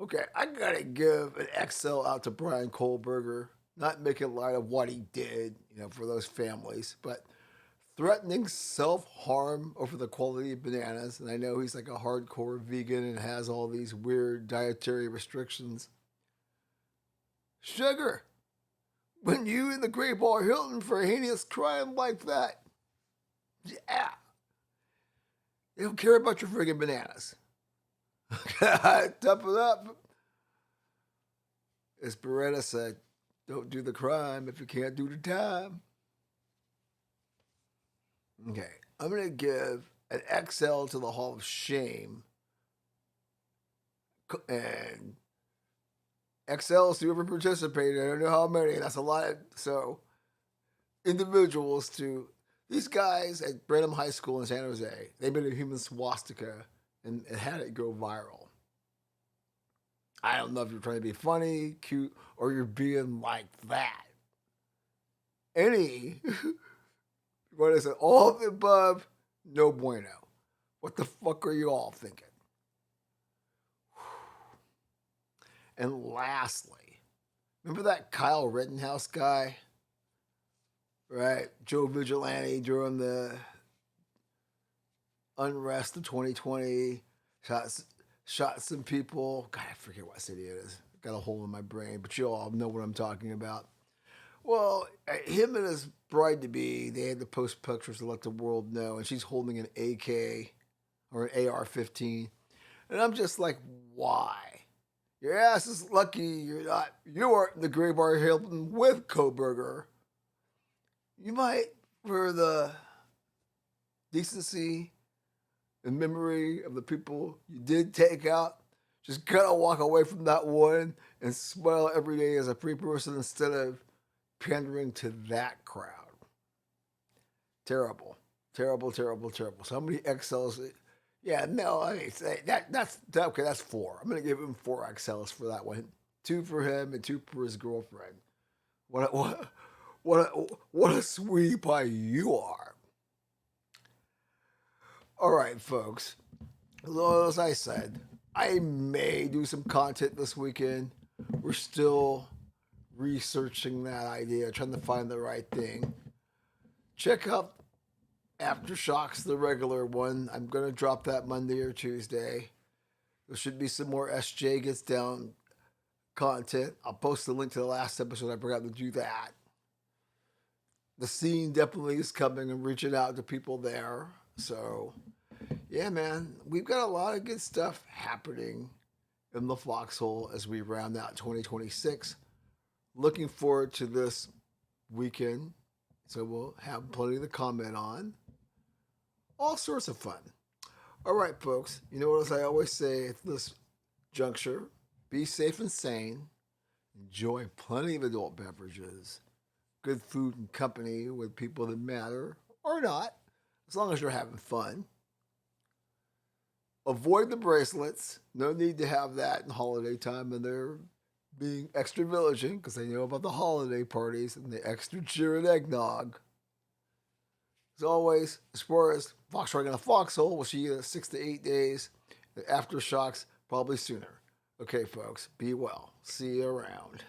Okay, I gotta give an XL out to Brian Kohlberger. Not making light of what he did, for those families, but threatening self-harm over the quality of bananas. And I know he's like a hardcore vegan and has all these weird dietary restrictions. Sugar, when you in the Great Bar Hilton for a heinous crime like that, yeah, they don't care about your friggin' bananas. Tough it up. As Beretta said, don't do the crime if you can't do the time. Okay, I'm going to give an XL to the Hall of Shame. And XLs to whoever participated. I don't know how many. That's a lot. So, individuals to these guys at Branham High School in San Jose. They made a human swastika and had it go viral. I don't know if you're trying to be funny, cute, or you're being like that. What is it? All of the above, no bueno. What the fuck are you all thinking? And lastly, remember that Kyle Rittenhouse guy? Right? Joe Vigilante during the unrest of 2020, shot some people. God, I forget what city it is. Got a hole in my brain, but you all know what I'm talking about. Well, him and his bride-to-be, they had to post pictures to let the world know, and she's holding an AK or an AR-15. And I'm just like, why? Your ass is lucky you aren't in the Gray Bar Hilton with Kohlberger. You might, for the decency and memory of the people you did take out, just gotta walk away from that one and smile every day as a free person instead of pandering to that crowd. Terrible. Terrible, terrible, terrible. So how many XLs? Yeah, no, I mean, that's okay, that's 4. I'm gonna give him 4 XLs for that one. 2 for him and 2 for his girlfriend. What a sweetie pie you are. All right, folks. As I said, I may do some content this weekend. We're still researching that idea, trying to find the right thing. Check out Aftershocks, the regular one. I'm going to drop that Monday or Tuesday. There should be some more SJ Gets Down content. I'll post the link to the last episode. I forgot to do that. The scene definitely is coming and reaching out to people there. So, yeah, man, we've got a lot of good stuff happening in the Foxhole as we round out 2026. Looking forward to this weekend. So we'll have plenty to comment on. All sorts of fun. All right, folks. You know what, as I always say at this juncture, be safe and sane. Enjoy plenty of adult beverages. Good food and company with people that matter, or not, as long as you're having fun. Avoid the bracelets. No need to have that in holiday time, and they're being extra vigilant because they know about the holiday parties and the extra cheer and eggnog. As always, as far as Foxtrotting in a Foxhole, we'll see you in 6 to 8 days. The Aftershocks, probably sooner. Okay, folks, be well. See you around.